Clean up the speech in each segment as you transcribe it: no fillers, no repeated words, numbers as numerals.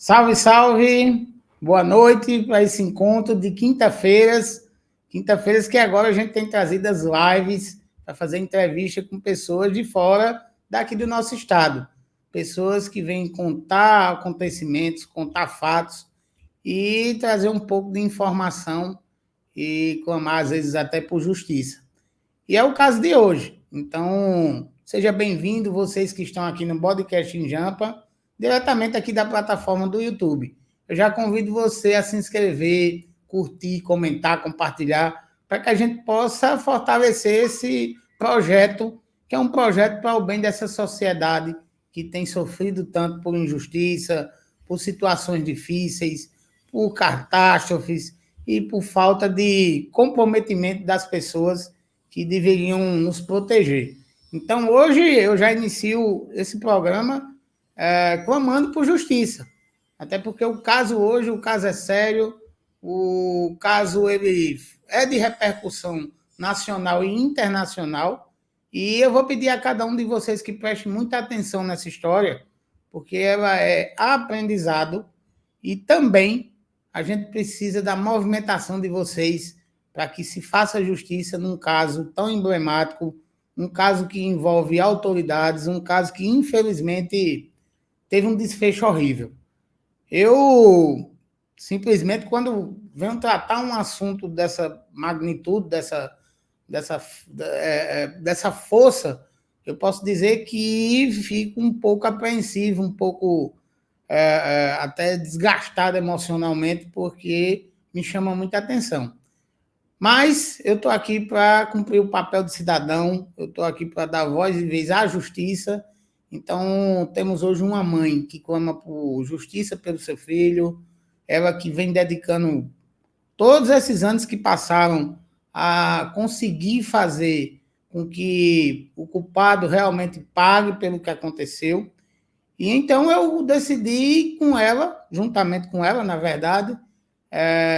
Salve, salve! Boa noite para esse encontro de quinta-feiras. Quinta-feiras que agora a gente tem trazido as lives para fazer entrevista com pessoas de fora daqui do nosso estado. Pessoas que vêm contar acontecimentos, contar fatos e trazer um pouco de informação e clamar, às vezes, até por justiça. E é o caso de hoje. Então, seja bem-vindo, vocês que estão aqui no Podcast em Jampa, diretamente aqui da plataforma do YouTube. Eu já convido você a se inscrever, curtir, comentar, compartilhar, para que a gente possa fortalecer esse projeto, que é um projeto para o bem dessa sociedade que tem sofrido tanto por injustiça, por situações difíceis, por catástrofes e por falta de comprometimento das pessoas que deveriam nos proteger. Então, hoje eu já inicio esse programa clamando por justiça, até porque o caso hoje, o caso é sério, o caso ele é de repercussão nacional e internacional, e eu vou pedir a cada um de vocês que preste muita atenção nessa história, porque ela é aprendizado e também a gente precisa da movimentação de vocês para que se faça justiça num caso tão emblemático, um caso que envolve autoridades, um caso que, infelizmente, teve um desfecho horrível. Eu, simplesmente, quando venho tratar um assunto dessa magnitude, dessa força, eu posso dizer que fico um pouco apreensivo, um pouco até desgastado emocionalmente, porque me chama muita atenção. Mas eu estou aqui para cumprir o papel de cidadão, eu estou aqui para dar voz e vez à justiça. Então, temos hoje uma mãe que clama por justiça pelo seu filho, ela que vem dedicando todos esses anos que passaram a conseguir fazer com que o culpado realmente pague pelo que aconteceu. E então eu decidi com ela, juntamente com ela, na verdade,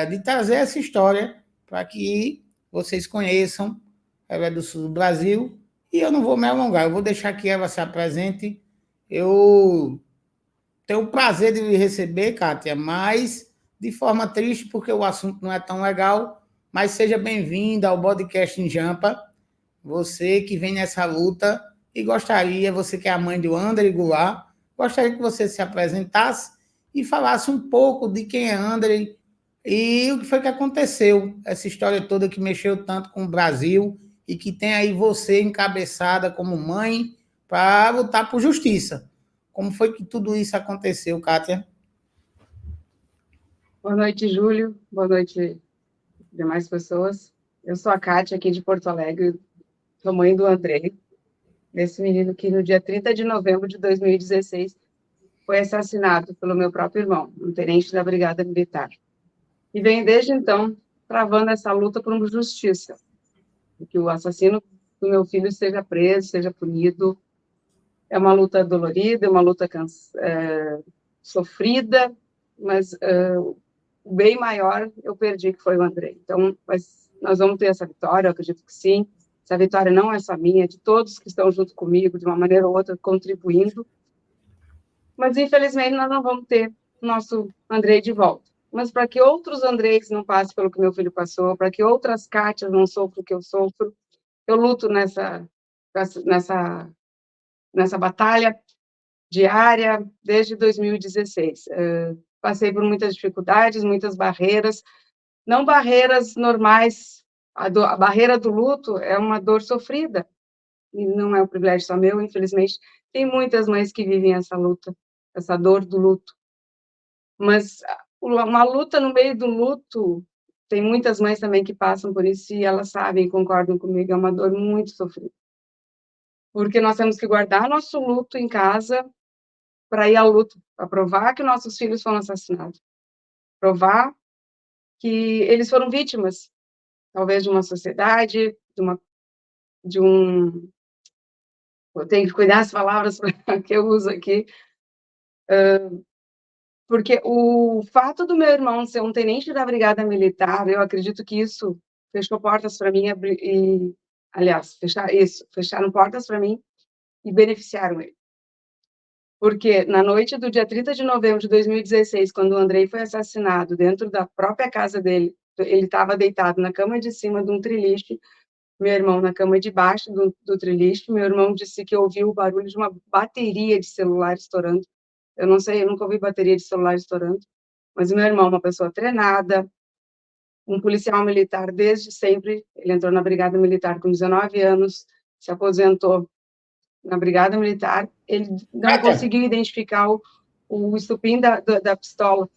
de trazer essa história para que vocês conheçam. Ela é do sul do Brasil e eu não vou me alongar, eu vou deixar que ela se apresente. Eu tenho o prazer de lhe receber, Kátia, mas de forma triste, porque o assunto não é tão legal, mas seja bem-vinda ao Podcast em Jampa, você que vem nessa luta e gostaria, você que é a mãe do André Goulart, gostaria que você se apresentasse e falasse um pouco de quem é André e o que foi que aconteceu, essa história toda que mexeu tanto com o Brasil e que tem aí você encabeçada como mãe para lutar por justiça. Como foi que tudo isso aconteceu, Kátia? Boa noite, Júlio. Boa noite, demais pessoas. Eu sou a Kátia, aqui de Porto Alegre, sou mãe do Andrei, esse menino que no dia 30 de novembro de 2016 foi assassinado pelo meu próprio irmão, um tenente da Brigada Militar. E venho desde então travando essa luta por uma justiça, que o assassino do meu filho seja preso, seja punido. É uma luta dolorida, é uma luta sofrida, mas o bem maior eu perdi, que foi o Andrei. Então, mas nós vamos ter essa vitória, eu acredito que sim. Essa vitória não é só minha, é de todos que estão junto comigo, de uma maneira ou outra, contribuindo. Mas, infelizmente, nós não vamos ter nosso Andrei de volta. Mas para que outros Andreis não passem pelo que meu filho passou, para que outras Kátias não sofram o que eu sofro, eu luto nessa batalha diária desde 2016. Passei por muitas dificuldades, muitas barreiras, não barreiras normais. A barreira do luto é uma dor sofrida, e não é um privilégio só meu, infelizmente. Tem muitas mães que vivem essa luta, essa dor do luto. Mas uma luta no meio do luto, tem muitas mães também que passam por isso, e elas sabem, concordam comigo, é uma dor muito sofrida. Porque nós temos que guardar nosso luto em casa para ir à luta, para provar que nossos filhos foram assassinados. Provar que eles foram vítimas, talvez de uma sociedade, eu tenho que cuidar das palavras que eu uso aqui, porque o fato do meu irmão ser um tenente da Brigada Militar, eu acredito que isso fechou portas para mim, aliás, fecharam portas para mim e beneficiaram ele. porque na noite do dia 30 de novembro de 2016, quando o Andrei foi assassinado dentro da própria casa dele, ele estava deitado na cama de cima de um triliche, meu irmão na cama de baixo do triliche. Meu irmão disse que ouviu o barulho de uma bateria de celular estourando. Eu não sei, eu nunca ouvi bateria de celular estourando, mas o meu irmão, uma pessoa treinada, um policial militar desde sempre, ele entrou na Brigada Militar com 19 anos, se aposentou na Brigada Militar, ele não Kátia, conseguiu identificar o estupim da pistola,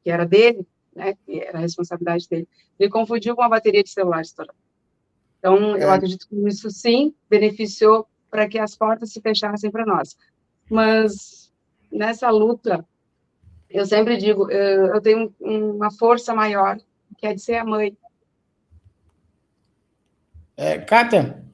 que era dele, né, que era a responsabilidade dele. Ele confundiu com a bateria de celular estourando. Então, eu acredito que isso, sim, beneficiou para que as portas se fechassem para nós. Mas, nessa luta, eu sempre digo, eu tenho uma força maior, que é de ser a mãe. Kátia,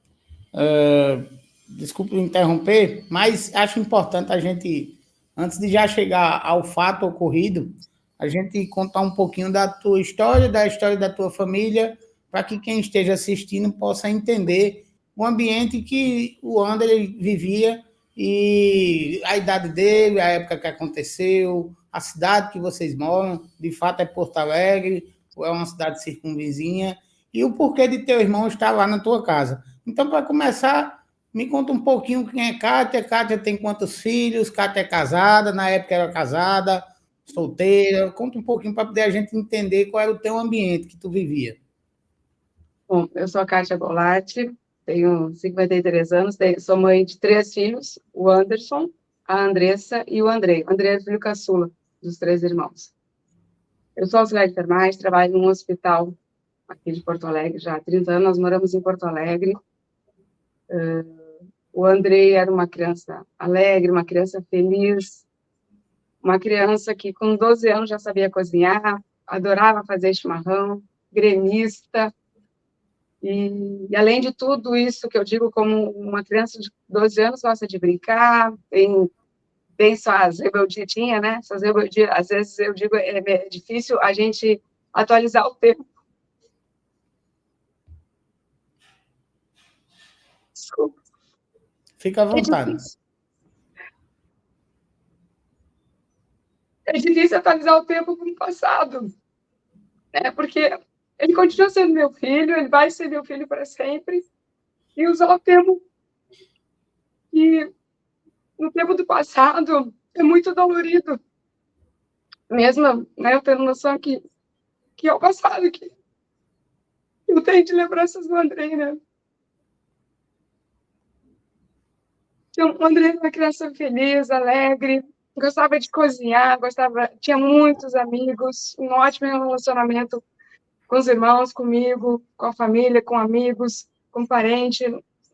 desculpe interromper, mas acho importante a gente, antes de já chegar ao fato ocorrido, a gente contar um pouquinho da tua história, da história da tua família, para que quem esteja assistindo possa entender o ambiente que o André vivia e a idade dele, a época que aconteceu, a cidade que vocês moram, de fato é Porto Alegre, ou é uma cidade circunvizinha, e o porquê de teu irmão estar lá na tua casa. Então, para começar, me conta um pouquinho quem é Kátia. Kátia tem quantos filhos? Kátia é casada, na época era casada, solteira. Conta um pouquinho para poder a gente entender qual era o teu ambiente que tu vivia. Bom, eu sou a Kátia Golatti, tenho 53 anos, sou mãe de 3 filhos, o Anderson, a Andressa e o Andrei. O Andrei é filho caçula dos 3 irmãos. Eu sou auxiliar de enfermagem, trabalho num hospital aqui de Porto Alegre já há 30 anos, nós moramos em Porto Alegre. O Andrei era uma criança alegre, uma criança feliz, uma criança que com 12 anos já sabia cozinhar, adorava fazer chimarrão, gremista. E além de tudo isso que eu digo, como uma criança de 12 anos gosta de brincar, tem suas rebeldias, tinha, né? Suas rebeldias, às vezes eu digo, é difícil a gente atualizar o tempo. Desculpa. Fica à É vontade. difícil. É difícil atualizar o tempo com o passado, né? Porque ele continua sendo meu filho, ele vai ser meu filho para sempre, e usar o termo que, no tempo do passado, é muito dolorido. Mesmo, né, eu tendo noção que é o passado, que eu tenho de lembranças do Andrei, né? Então, o Andrei era uma criança feliz, alegre, gostava de cozinhar, tinha muitos amigos, um ótimo relacionamento com os irmãos, comigo, com a família, com amigos, com parente.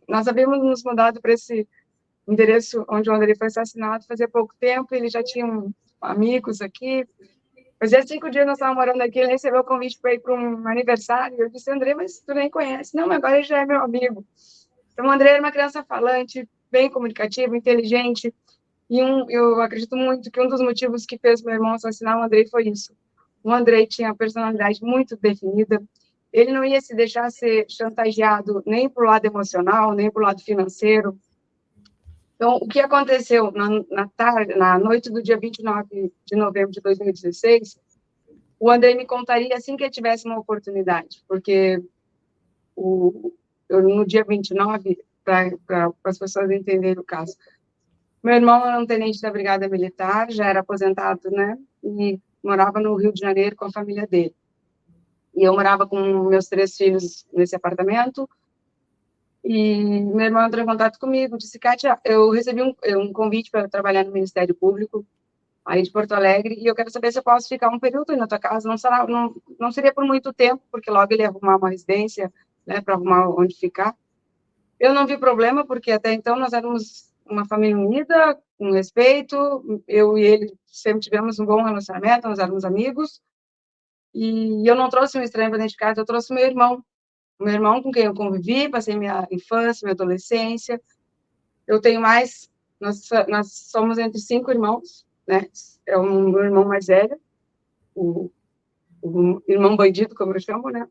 Nós havíamos nos mudado para esse endereço onde o Andrei foi assassinado fazia pouco tempo, ele já tinha amigos aqui. Fazia 5 dias nós estávamos morando aqui, ele recebeu o convite para ir para um aniversário. Eu disse, André, mas tu nem conhece. Não, mas agora ele já é meu amigo. Então, o André era uma criança falante, bem comunicativo, inteligente. E eu acredito muito que um dos motivos que fez meu irmão assassinar o Andrei foi isso. O Andrei tinha a personalidade muito definida. Ele não ia se deixar ser chantageado nem para o lado emocional, nem para o lado financeiro. Então, o que aconteceu na noite do dia 29 de novembro de 2016, o André me contaria assim que ele tivesse uma oportunidade, porque no dia 29, para as pessoas entenderem o caso, meu irmão era um tenente da Brigada Militar, já era aposentado, né, e morava no Rio de Janeiro com a família dele. E eu morava com meus 3 filhos nesse apartamento, e meu irmão entrou em contato comigo, disse, Kátia, eu recebi um convite para trabalhar no Ministério Público, aí de Porto Alegre, e eu quero saber se eu posso ficar um período aí na tua casa, não seria por muito tempo, porque logo ele ia arrumar uma residência, né, para arrumar onde ficar. Eu não vi problema, porque até então nós éramos uma família unida, com respeito, eu e ele sempre tivemos um bom relacionamento, nós éramos amigos, e eu não trouxe um estranho para dentro de casa, eu trouxe o meu irmão com quem eu convivi, passei minha infância, minha adolescência. Eu tenho mais, nós somos entre 5 irmãos, né? É o meu irmão mais velho, o irmão bandido, como eu chamo, né?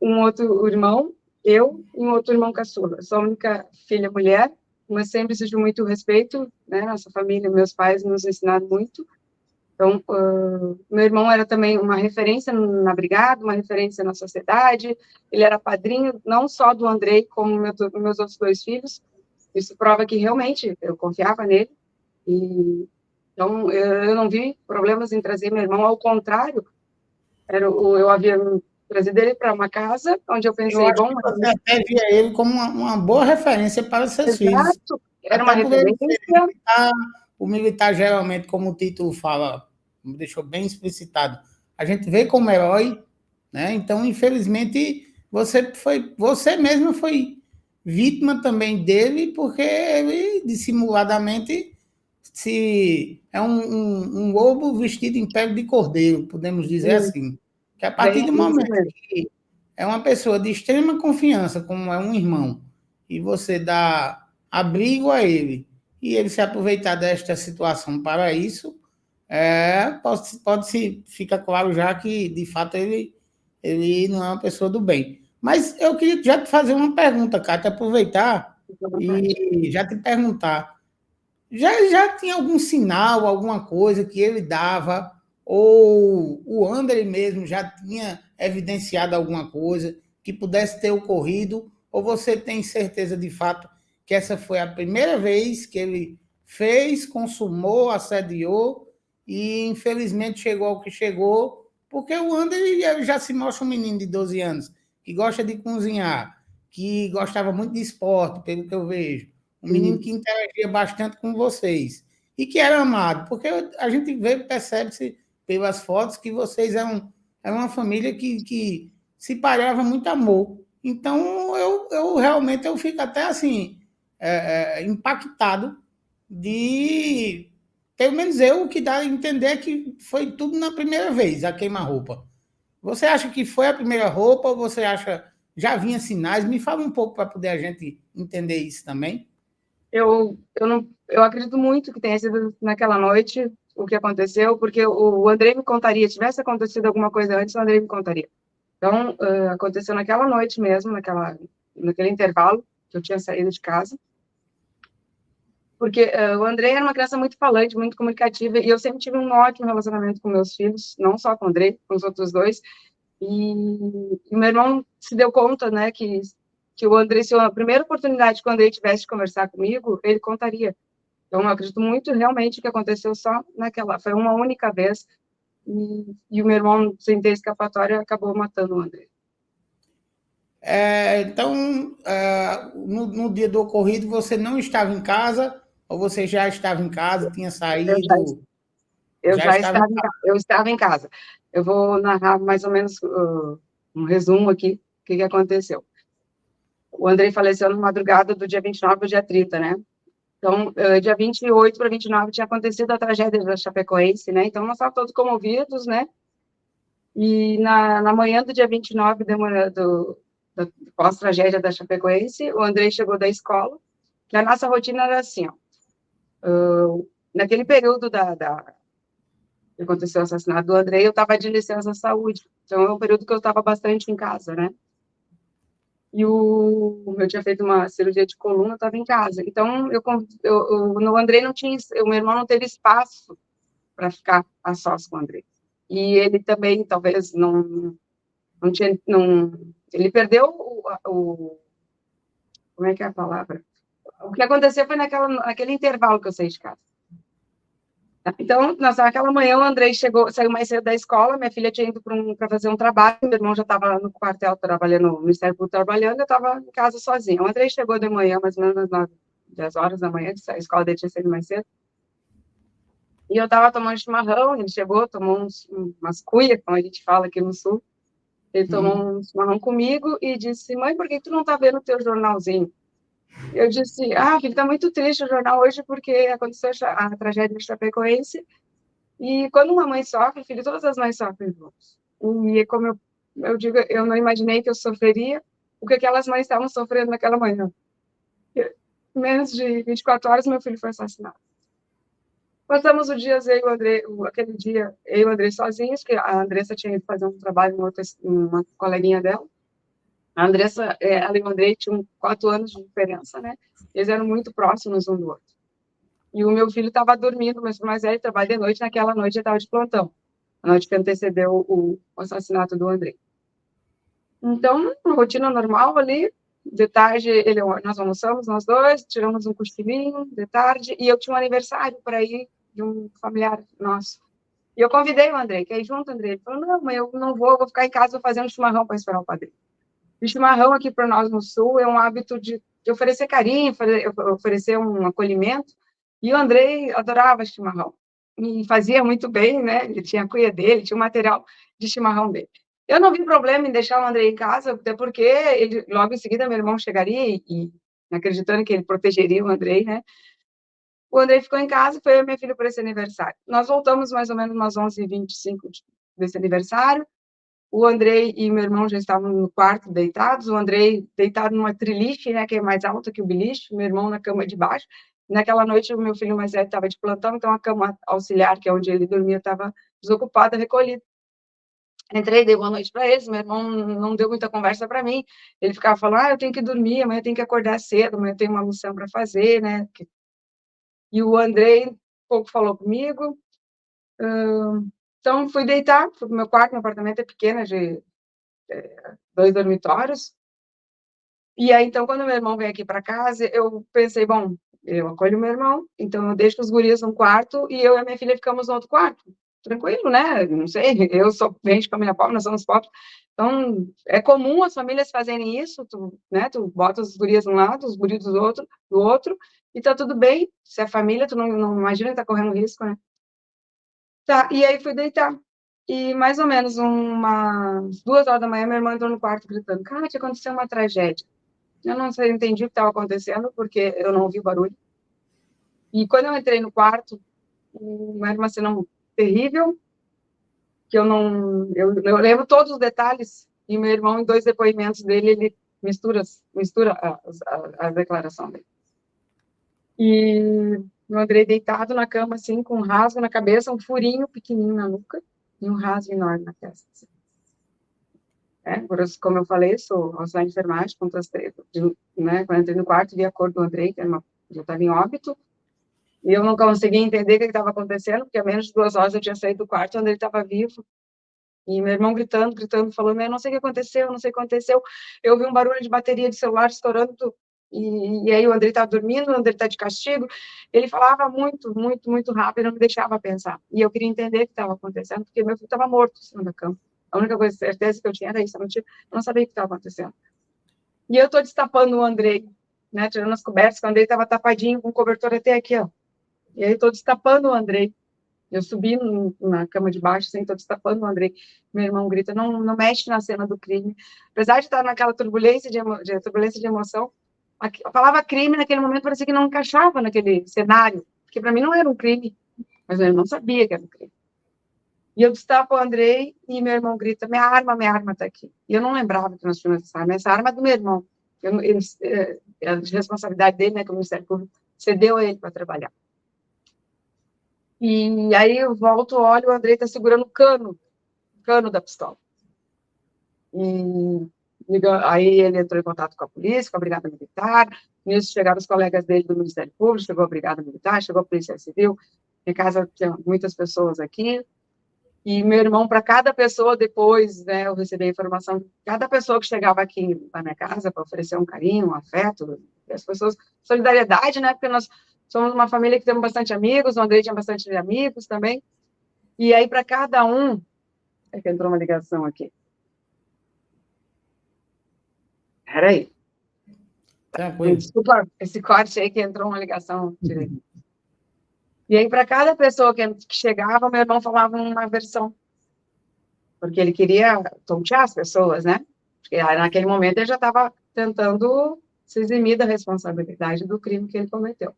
Um outro irmão, eu, e um outro irmão caçula. Eu sou a única filha mulher, mas sempre exigiu muito respeito, né? Nossa família, meus pais nos ensinaram muito. Então, meu irmão era também uma referência na brigada, uma referência na sociedade. Ele era padrinho não só do Andrei, como meus outros 2 filhos. Isso prova que realmente eu confiava nele. E então eu não vi problemas em trazer meu irmão. Ao contrário, eu havia trazido ele para uma casa onde eu Eu pensei, acho bom, que você até via ele como uma boa referência para os seus filhos. exato, era uma Até por ele ser referência. militar, o militar geralmente, como o título fala, deixou bem explicitado, a gente vê como herói, né? Então, infelizmente, você mesmo foi vítima também dele, porque ele dissimuladamente se é um lobo vestido em pele de cordeiro, podemos dizer assim. Que a partir Bem, do isso momento mesmo. que é uma pessoa de extrema confiança, como é um irmão, e você dá abrigo a ele, e ele se aproveitar desta situação para isso, pode-se fica claro já que, de fato, ele não é uma pessoa do bem. Mas eu queria já te fazer uma pergunta, Cátia, aproveitar Fique à vontade. e já te perguntar. Já tinha algum sinal, alguma coisa que ele dava, ou o André mesmo já tinha evidenciado alguma coisa que pudesse ter ocorrido, ou você tem certeza de fato que essa foi a primeira vez que ele fez, consumou, assediou e infelizmente chegou ao que chegou, porque o André já se mostra um menino de 12 anos que gosta de cozinhar, que gostava muito de esporte, pelo que eu vejo, um menino que interagia bastante com vocês e que era amado, porque a gente vê, percebe-se pelas fotos que vocês eram uma família que se parava muito amor. Então, eu realmente eu fico até assim, impactado de, pelo menos eu, que dá a entender que foi tudo na primeira vez, a queima-roupa. Você acha que foi a primeira roupa ou você acha já vinha sinais? Me fala um pouco para poder a gente entender isso também. Eu acredito muito que tenha sido naquela noite o que aconteceu, porque o Andrei me contaria, tivesse acontecido alguma coisa antes, o Andrei me contaria. Então, aconteceu naquela noite mesmo, naquele intervalo que eu tinha saído de casa, porque o Andrei era uma criança muito falante, muito comunicativa, e eu sempre tive um ótimo relacionamento com meus filhos, não só com o Andrei, com os outros 2, e meu irmão se deu conta, né, que o Andrei, se a primeira oportunidade que o Andrei tivesse de conversar comigo, ele contaria. Então, eu acredito muito realmente que aconteceu só naquela, foi uma única vez, e o meu irmão, sem ter escapatória, acabou matando o André. Então, no dia do ocorrido, você não estava em casa, ou você já estava em casa, tinha Eu já, saído, eu já já estava em estava, casa. eu estava em casa. Eu vou narrar mais ou menos um resumo aqui, o que aconteceu. O Andrei faleceu na madrugada do dia 29 ao dia 30, né? Então, dia 28 para 29 tinha acontecido a tragédia da Chapecoense, né? Então, nós estávamos todos comovidos, né? E na manhã do dia 29, da pós-tragédia da Chapecoense, o Andrei chegou da escola, que a nossa rotina era assim, ó, naquele período que aconteceu o assassinato do Andrei, eu estava de licença saúde, então é um período que eu estava bastante em casa, né? E eu tinha feito uma cirurgia de coluna, eu estava em casa. Então, no Andrei não tinha, o meu irmão não teve espaço para ficar a sós com o Andrei. E ele também, talvez, não tinha, não, ele perdeu como é que é a palavra? O que aconteceu foi naquele intervalo que eu saí de casa. Então, naquela manhã, o Andrei saiu mais cedo da escola, minha filha tinha ido para fazer um trabalho, meu irmão já estava no quartel trabalhando, no Ministério Público trabalhando, eu estava em casa sozinha. O Andrei chegou de manhã, mais ou menos às 9, 10 horas da manhã, a escola dele tinha sido mais cedo, e eu estava tomando chimarrão, ele chegou, tomou umas cuias, como a gente fala aqui no Sul, ele tomou um chimarrão comigo e disse, mãe, por que tu não está vendo o teu jornalzinho? Eu disse, filho, está muito triste o jornal hoje porque aconteceu a tragédia de Chapecoense e quando uma mãe sofre, filho, todas as mães sofrem juntos. E como eu digo, eu não imaginei que eu sofreria o que aquelas mães estavam sofrendo naquela manhã. Em menos de 24 horas, meu filho foi assassinado. Passamos o dia, eu e o André, aquele dia, eu e o André sozinhos, porque a Andressa tinha ido fazer um trabalho com uma coleguinha dela. A Andressa, ela e o Andrei tinham 4 anos de diferença, né? Eles eram muito próximos um do outro. E o meu filho estava dormindo, mas mais velho trabalha de noite, naquela noite ele estava de plantão, a noite que antecedeu o assassinato do Andrei. Então, uma rotina normal ali, de tarde nós almoçamos, nós dois, tiramos um cochilinho de tarde, e eu tinha um aniversário para ir de um familiar nosso. E eu convidei o Andrei, quer ir junto, Andrei? Ele falou, não, mas eu não vou ficar em casa, vou fazer um chimarrão para esperar o padrinho. O chimarrão aqui para nós no Sul é um hábito de oferecer carinho, oferecer um acolhimento, e o Andrei adorava chimarrão, e fazia muito bem, né? Ele tinha a cuia dele, tinha o material de chimarrão dele. Eu não vi problema em deixar o Andrei em casa, até porque ele, logo em seguida meu irmão chegaria e acreditando que ele protegeria o Andrei, né? O Andrei ficou em casa e foi eu e minha filha para esse aniversário. Nós voltamos mais ou menos umas 11h25 desse aniversário. O Andrei e meu irmão já estavam no quarto deitados, o Andrei deitado numa triliche, né, que é mais alta que o beliche, meu irmão na cama de baixo. Naquela noite, o meu filho mais velho estava de plantão, então a cama auxiliar, que é onde ele dormia, estava desocupada, recolhida. Entrei, dei boa noite para eles, meu irmão não deu muita conversa para mim, ele ficava falando, eu tenho que dormir, amanhã eu tenho que acordar cedo, amanhã eu tenho uma missão para fazer, né? E o Andrei pouco falou comigo, então fui deitar, fui pro meu quarto, meu apartamento é pequeno, de 2 dormitórios. E aí, então, quando meu irmão veio aqui para casa, eu pensei, bom, eu acolho meu irmão, então eu deixo os gurias num quarto e eu e a minha filha ficamos no outro quarto. Tranquilo, né? Não sei, eu sou bem de família pobre, nós somos pobres. Então, é comum as famílias fazerem isso, né? Tu bota as gurias de um lado, os gurios do outro, e tá tudo bem. Se é família, tu não imagina que tá correndo risco, né? Tá, e aí fui deitar. E mais ou menos umas 2 horas da manhã, minha irmã entrou no quarto gritando, cara, tinha acontecido uma tragédia. Eu não sei, entendi o que estava acontecendo, porque eu não ouvi o barulho. E quando eu entrei no quarto, era uma cena terrível, que eu lembro todos os detalhes, e meu irmão, em 2 depoimentos dele, ele mistura a declaração dele. E o Andrei deitado na cama, assim, com um rasgo na cabeça, um furinho pequenininho na nuca, e um rasgo enorme na testa. Assim. Como eu falei, sou auxiliar de enfermagem, né, quando eu entrei no quarto, vi a cor do Andrei, que já estava em óbito, e eu não conseguia entender o que estava acontecendo, porque há menos de 2 horas eu tinha saído do quarto, onde ele estava vivo, e meu irmão gritando, falando, eu não sei o que aconteceu, não sei o que aconteceu, eu vi um barulho de bateria de celular estourando, e aí o Andrei estava dormindo, o Andrei está de castigo, ele falava muito, muito, muito rápido, não me deixava pensar, e eu queria entender o que estava acontecendo, porque meu filho estava morto em cima da cama. A única coisa, certeza que eu tinha era isso, eu não sabia o que estava acontecendo. E eu estou destapando o Andrei, né, tirando as cobertas, que o Andrei estava tapadinho, com o cobertor até aqui, ó. E aí estou destapando o Andrei. Eu subi na cama de baixo, assim, estou destapando o Andrei. Meu irmão grita, não mexe na cena do crime. Apesar de estar naquela turbulência de emoção, a palavra crime, naquele momento, parecia que não encaixava naquele cenário, porque para mim não era um crime, mas meu irmão sabia que era um crime. E eu destapo o Andrei e meu irmão grita, minha arma está aqui. E eu não lembrava que nós tínhamos essa arma é do meu irmão. A responsabilidade dele, né, que o Ministério Público cedeu a ele para trabalhar. E aí eu volto, olho, o Andrei está segurando o cano da pistola. E aí ele entrou em contato com a polícia, com a Brigada Militar, nisso chegaram os colegas dele do Ministério Público, chegou a Brigada Militar, chegou a Polícia Civil, em casa tinha muitas pessoas aqui, e meu irmão, para cada pessoa, depois, né, eu recebi a informação, cada pessoa que chegava aqui na minha casa para oferecer um carinho, um afeto, as pessoas, solidariedade, né, porque nós somos uma família que temos bastante amigos, o Andrei tinha bastante amigos também, e aí para cada um, é que entrou uma ligação aqui. Peraí. Desculpa, esse corte aí que entrou uma ligação. E aí para cada pessoa que chegava, meu irmão falava uma versão. Porque ele queria tontear as pessoas, né? Porque naquele momento ele já estava tentando se eximir da responsabilidade do crime que ele cometeu.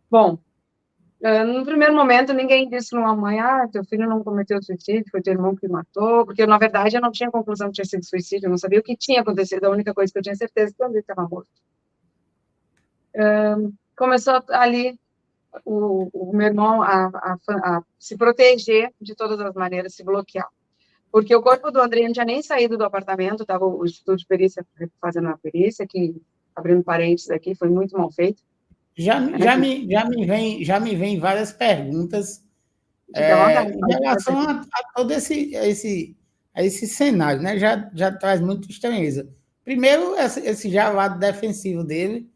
Bom, no primeiro momento ninguém disse para uma mãe, teu filho não cometeu suicídio, foi teu irmão que matou, porque na verdade eu não tinha conclusão que tinha sido suicídio, eu não sabia o que tinha acontecido, a única coisa que eu tinha certeza é que ele estava morto. Começou ali o meu irmão a se proteger de todas as maneiras, se bloquear. Porque o corpo do Andrei não tinha nem saído do apartamento, estava o Instituto de Perícia fazendo uma perícia, que, abrindo parênteses aqui, foi muito mal feito. Já me vem várias perguntas Fique à vontade. em relação a todo esse cenário, né? Já traz muita estranheza. Primeiro, esse já lado defensivo dele,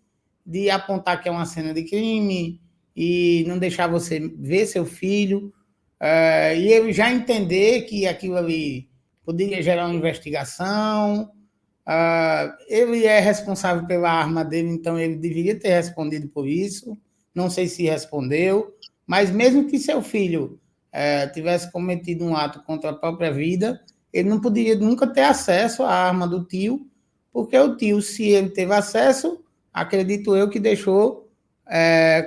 de apontar que é uma cena de crime e não deixar você ver seu filho, e ele já entender que aquilo ali poderia gerar uma investigação. Ele é responsável pela arma dele, então ele deveria ter respondido por isso. Não sei se respondeu, mas mesmo que seu filho tivesse cometido um ato contra a própria vida, ele não poderia nunca ter acesso à arma do tio, porque o tio, se ele teve acesso, acredito eu que deixou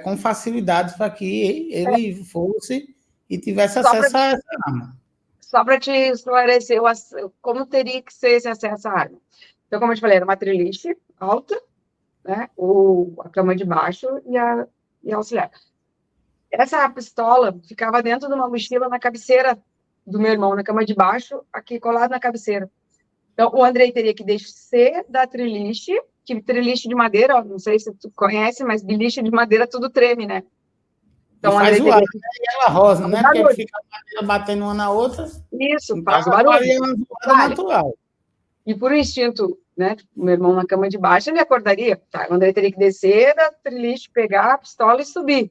com facilidade para que ele fosse e tivesse acesso a essa arma. Só para te esclarecer como teria que ser esse acesso à arma. Então, como eu te falei, era uma triliche alta, né? A cama de baixo e a auxiliar. Essa pistola ficava dentro de uma mochila na cabeceira do meu irmão, na cama de baixo, aqui colado na cabeceira. Então, o Andrei teria que descer da triliche, que triliche de madeira, ó, não sei se tu conhece, mas beliche de madeira tudo treme, né? Então, e faz o ar, né? E ela rosa, né? Porque fica batendo uma na outra. Isso, então, faz o barulho. É uma zoada natural. E por instinto, né? O meu irmão na cama de baixo, ele acordaria. Tá, o Andrei teria que descer da triliche, pegar a pistola e subir.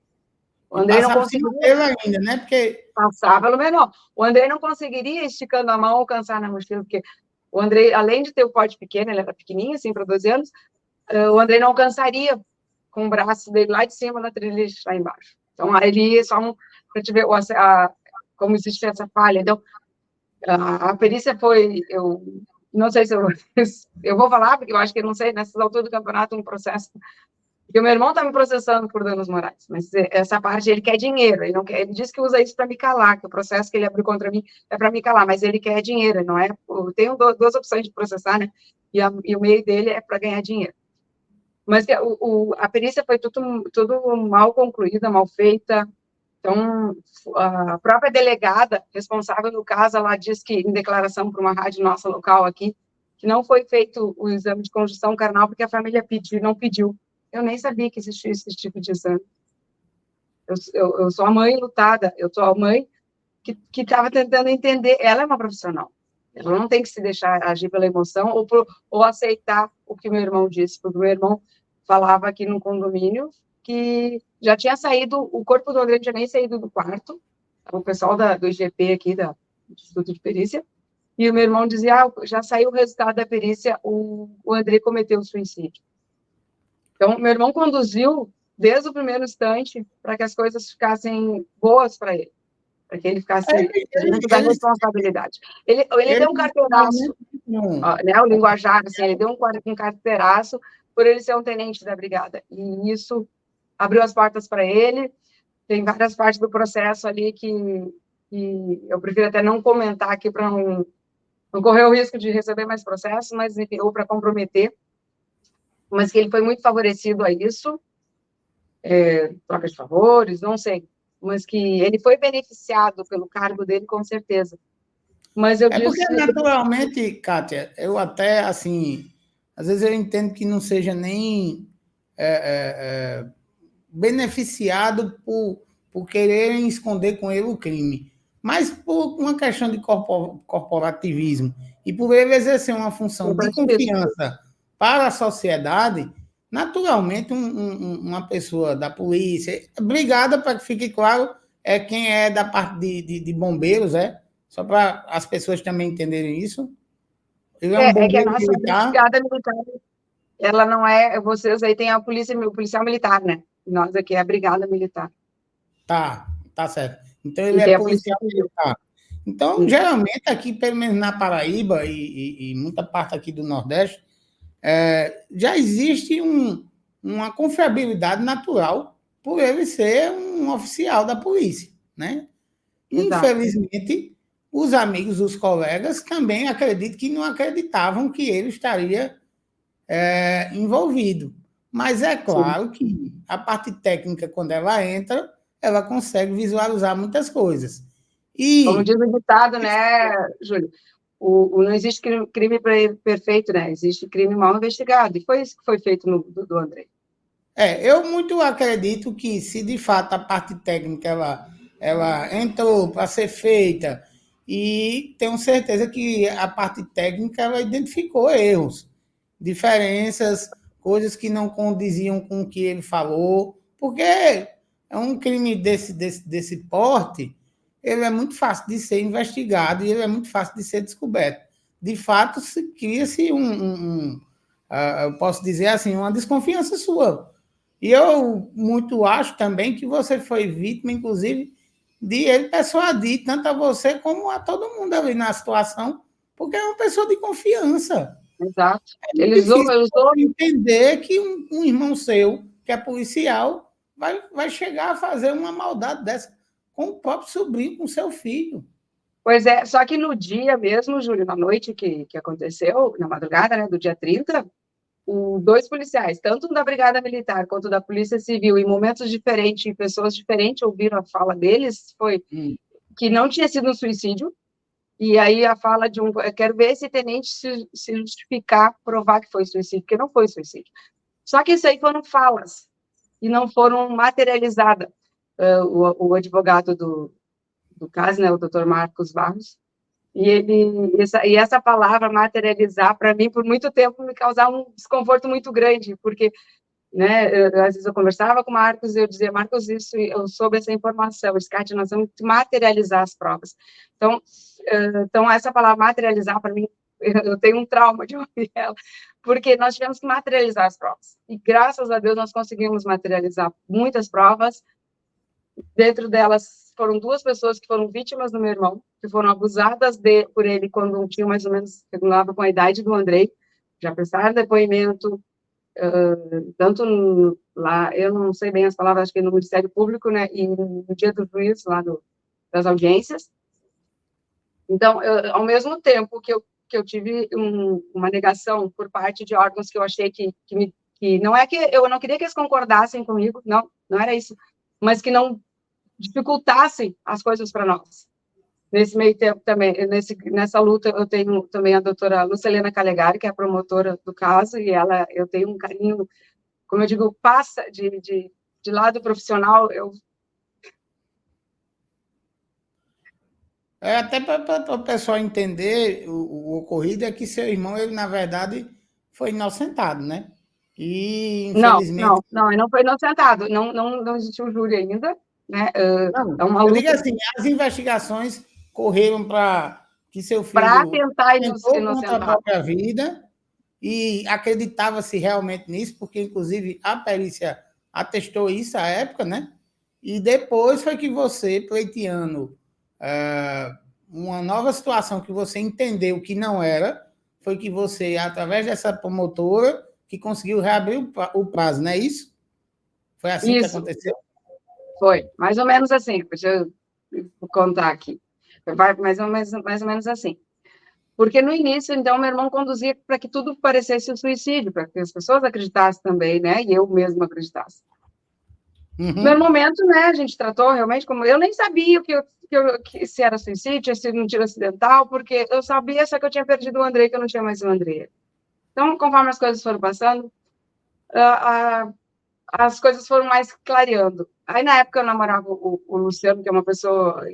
O Andrei não conseguiria ainda, né? Porque passar pelo menor. O Andrei não conseguiria, esticando a mão, alcançar na mochila, porque o Andrei, além de ter o porte pequeno, ele era pequenininho, assim, para 12 anos, o Andrei não alcançaria com o braço dele lá de cima na triliche lá embaixo. Então, ali é só para te ver como existe essa falha. Então, a perícia foi, eu não sei se eu vou falar, porque eu acho que eu não sei, nessas alturas do campeonato, um processo. Porque o meu irmão está me processando por danos morais, mas essa parte ele quer dinheiro, ele não quer, ele diz que usa isso para me calar, que o processo que ele abriu contra mim é para me calar, mas ele quer dinheiro, não é? Eu tenho duas opções de processar, né? E o meio dele é para ganhar dinheiro. Mas a perícia foi tudo mal concluída, mal feita. Então, a própria delegada responsável no caso, ela diz que, em declaração para uma rádio nossa local aqui, que não foi feito o exame de conjunção carnal porque a família não pediu. Eu nem sabia que existia esse tipo de exame. Eu sou a mãe lutada, eu sou a mãe que estava tentando entender. Ela é uma profissional. Ela não tem que se deixar agir pela emoção ou aceitar o que meu irmão disse, porque meu irmão falava aqui no condomínio que já tinha saído, o corpo do André tinha nem saído do quarto, o pessoal do IGP aqui, do Instituto de Perícia, e o meu irmão dizia, já saiu o resultado da perícia, o André cometeu suicídio. Então, meu irmão conduziu desde o primeiro instante para que as coisas ficassem boas para ele, para que ele ficasse dentro da responsabilidade. Ele deu um carteiraço, né, o linguajar, assim, ele deu um carteiraço por ele ser um tenente da brigada, e isso abriu as portas para ele. Tem várias partes do processo ali que eu prefiro até não comentar aqui para não correr o risco de receber mais processos, mas enfim, ou para comprometer, mas que ele foi muito favorecido a isso, troca de favores, não sei, mas que ele foi beneficiado pelo cargo dele, com certeza. Mas eu disse... Porque, naturalmente, Kátia, eu até, assim, às vezes eu entendo que não seja nem beneficiado por quererem esconder com ele o crime, mas por uma questão de corporativismo e por ele exercer uma função de confiança para a sociedade, naturalmente uma pessoa da polícia, brigada, para que fique claro, quem é da parte de bombeiros, só para as pessoas também entenderem isso. Ele é um bombeiro que a nossa militar. brigada militar, ela não é... Vocês aí tem o policial militar, né? Nós aqui é a brigada militar. Tá certo. Então, ele é policial militar. Então, geralmente, aqui, pelo menos na Paraíba e muita parte aqui do Nordeste, já existe uma confiabilidade natural por ele ser um oficial da polícia, né? Exato. Infelizmente, os amigos, os colegas, também acredito que não acreditavam que ele estaria envolvido. Mas é claro Sim. que a parte técnica, quando ela entra, ela consegue visualizar muitas coisas. Como E diz o ditado, né, Júlio? Não existe crime perfeito, né? Existe crime mal investigado. E foi isso que foi feito do André. eu muito acredito que se de fato a parte técnica ela entrou para ser feita e tenho certeza que a parte técnica ela identificou erros, diferenças, coisas que não condiziam com o que ele falou, porque é um crime desse porte, ele é muito fácil de ser investigado e ele é muito fácil de ser descoberto. De fato, cria-se eu posso dizer assim, uma desconfiança sua. E eu muito acho também que você foi vítima, inclusive, de ele persuadir tanto a você como a todo mundo ali na situação, porque é uma pessoa de confiança. Exato. É muito Ele difícil usou. entender que um irmão seu, que é policial, vai chegar a fazer uma maldade dessa com o próprio sobrinho, com seu filho. Pois é, só que no dia mesmo, Júlio, na noite que aconteceu, na madrugada, né, do dia 30, dois policiais, tanto da Brigada Militar quanto da Polícia Civil, em momentos diferentes, em pessoas diferentes, ouviram a fala deles, foi que não tinha sido um suicídio, e aí a fala de eu quero ver esse tenente se justificar, provar que foi suicídio, porque não foi suicídio. Só que isso aí foram falas, e não foram materializadas. O advogado do caso, né, o doutor Marcos Barros, e essa palavra materializar, para mim, por muito tempo, me causava um desconforto muito grande, porque, né, às vezes eu conversava com o Marcos e eu dizia, Marcos, eu soube essa informação, Scott, nós vamos materializar as provas. Então essa palavra materializar, para mim, eu tenho um trauma de ouvir ela, porque nós tivemos que materializar as provas. E, graças a Deus, nós conseguimos materializar muitas provas. Dentro delas, foram duas pessoas que foram vítimas do meu irmão, que foram abusadas por ele quando tinham mais ou menos, regulava com a idade do Andrei, já prestaram depoimento, tanto lá, eu não sei bem as palavras, acho que no Ministério Público, né, e no dia do juiz, lá das audiências. Então, ao mesmo tempo que eu tive uma negação por parte de órgãos que eu achei que não é que eu não queria que eles concordassem comigo, não era isso, mas que não dificultassem as coisas para nós. Nesse meio tempo também, nessa luta, eu tenho também a doutora Lucilena Calegari, que é a promotora do caso, e eu tenho um carinho, como eu digo, passa de lado profissional, Até para o pessoal entender o ocorrido é que seu irmão, ele na verdade foi inocentado, né? E infelizmente. Ele não foi inocentado, não existiu júri ainda, né? Não, É uma eu digo luta assim, as investigações correram para que seu para filho tentar tentou contra a inocentá-lo. própria vida e acreditava-se realmente nisso, porque inclusive a perícia atestou isso à época, né? E depois foi que você, pleiteando uma nova situação que você entendeu que não era, foi que você, através dessa promotora, que conseguiu reabrir o prazo, não é isso? Foi assim que Isso, aconteceu? foi, mais ou menos assim, deixa eu contar aqui. Vai mais ou menos assim. Porque no início, então, meu irmão conduzia para que tudo parecesse um suicídio, para que as pessoas acreditassem também, né? E eu mesmo acreditasse. No primeiro Uhum. momento, né, a gente tratou realmente como... Eu nem sabia que se era suicídio, se não tiro acidental, porque eu sabia só que eu tinha perdido o André, que eu não tinha mais o André. Então, conforme as coisas foram passando, as coisas foram mais clareando. Aí, na época, eu namorava o Luciano, que é uma pessoa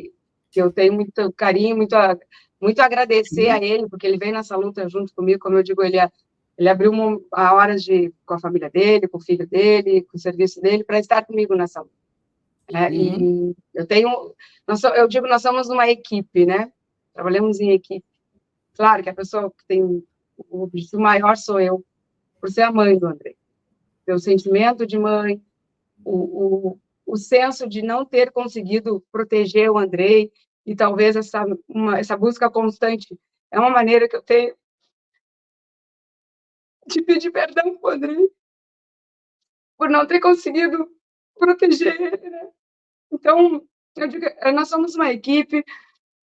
que eu tenho muito carinho, muito a agradecer a ele, porque ele veio nessa luta junto comigo, como eu digo, ele abriu a horas com a família dele, com o filho dele, com o serviço dele, para estar comigo nessa luta. E eu digo, nós somos uma equipe, né? Trabalhamos em equipe. Claro que a pessoa que tem o objetivo maior sou eu, por ser a mãe do André. Ter o sentimento de mãe, o senso de não ter conseguido proteger o Andrei, e talvez essa busca constante é uma maneira que eu tenho de pedir perdão para o Andrei por não ter conseguido proteger ele, né? Então, eu digo, nós somos uma equipe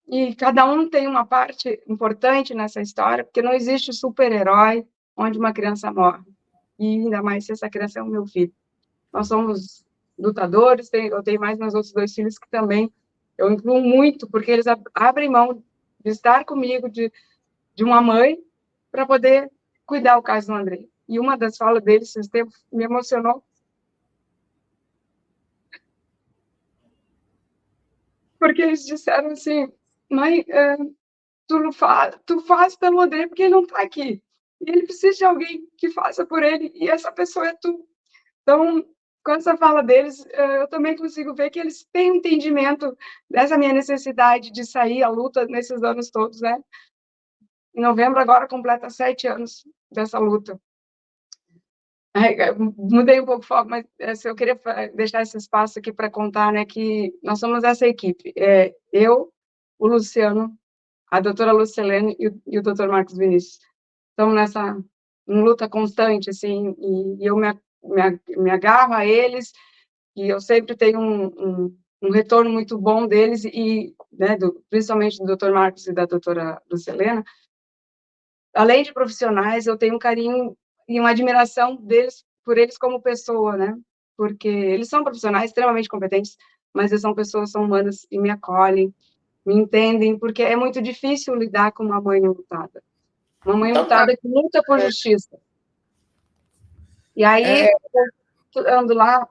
e cada um tem uma parte importante nessa história, porque não existe super-herói onde uma criança morre, e ainda mais se essa criança é o meu filho. Nós somos lutadores, eu tenho mais meus outros dois filhos que também Eu incluo muito, porque eles abrem mão de estar comigo, de uma mãe, para poder cuidar o caso do Andrei. E uma das falas deles, esse tempo, me emocionou. Porque eles disseram assim, mãe, tu faz pelo Andrei porque ele não está aqui. E ele precisa de alguém que faça por ele, e essa pessoa é tu. Então, com essa fala deles, eu também consigo ver que eles têm um entendimento dessa minha necessidade de sair à luta nesses anos todos, né? Em novembro, agora, completa 7 anos dessa luta. Mudei um pouco o foco, mas eu queria deixar esse espaço aqui para contar, né, que nós somos essa equipe. Eu, o Luciano, a doutora Lucilene e o doutor Marcos Vinícius. Estamos nessa luta constante, assim, e eu me agarro a eles, e eu sempre tenho um retorno muito bom deles, e, né, principalmente do doutor Marcos e da doutora Lucilena. Além de profissionais, eu tenho um carinho e uma admiração deles, por eles como pessoa, né? Porque eles são profissionais extremamente competentes, mas eles são pessoas, são humanas e me acolhem, me entendem, porque é muito difícil lidar com uma mãe lutada. Uma mãe Então, tá. lutada que luta por justiça. E aí, ando lá,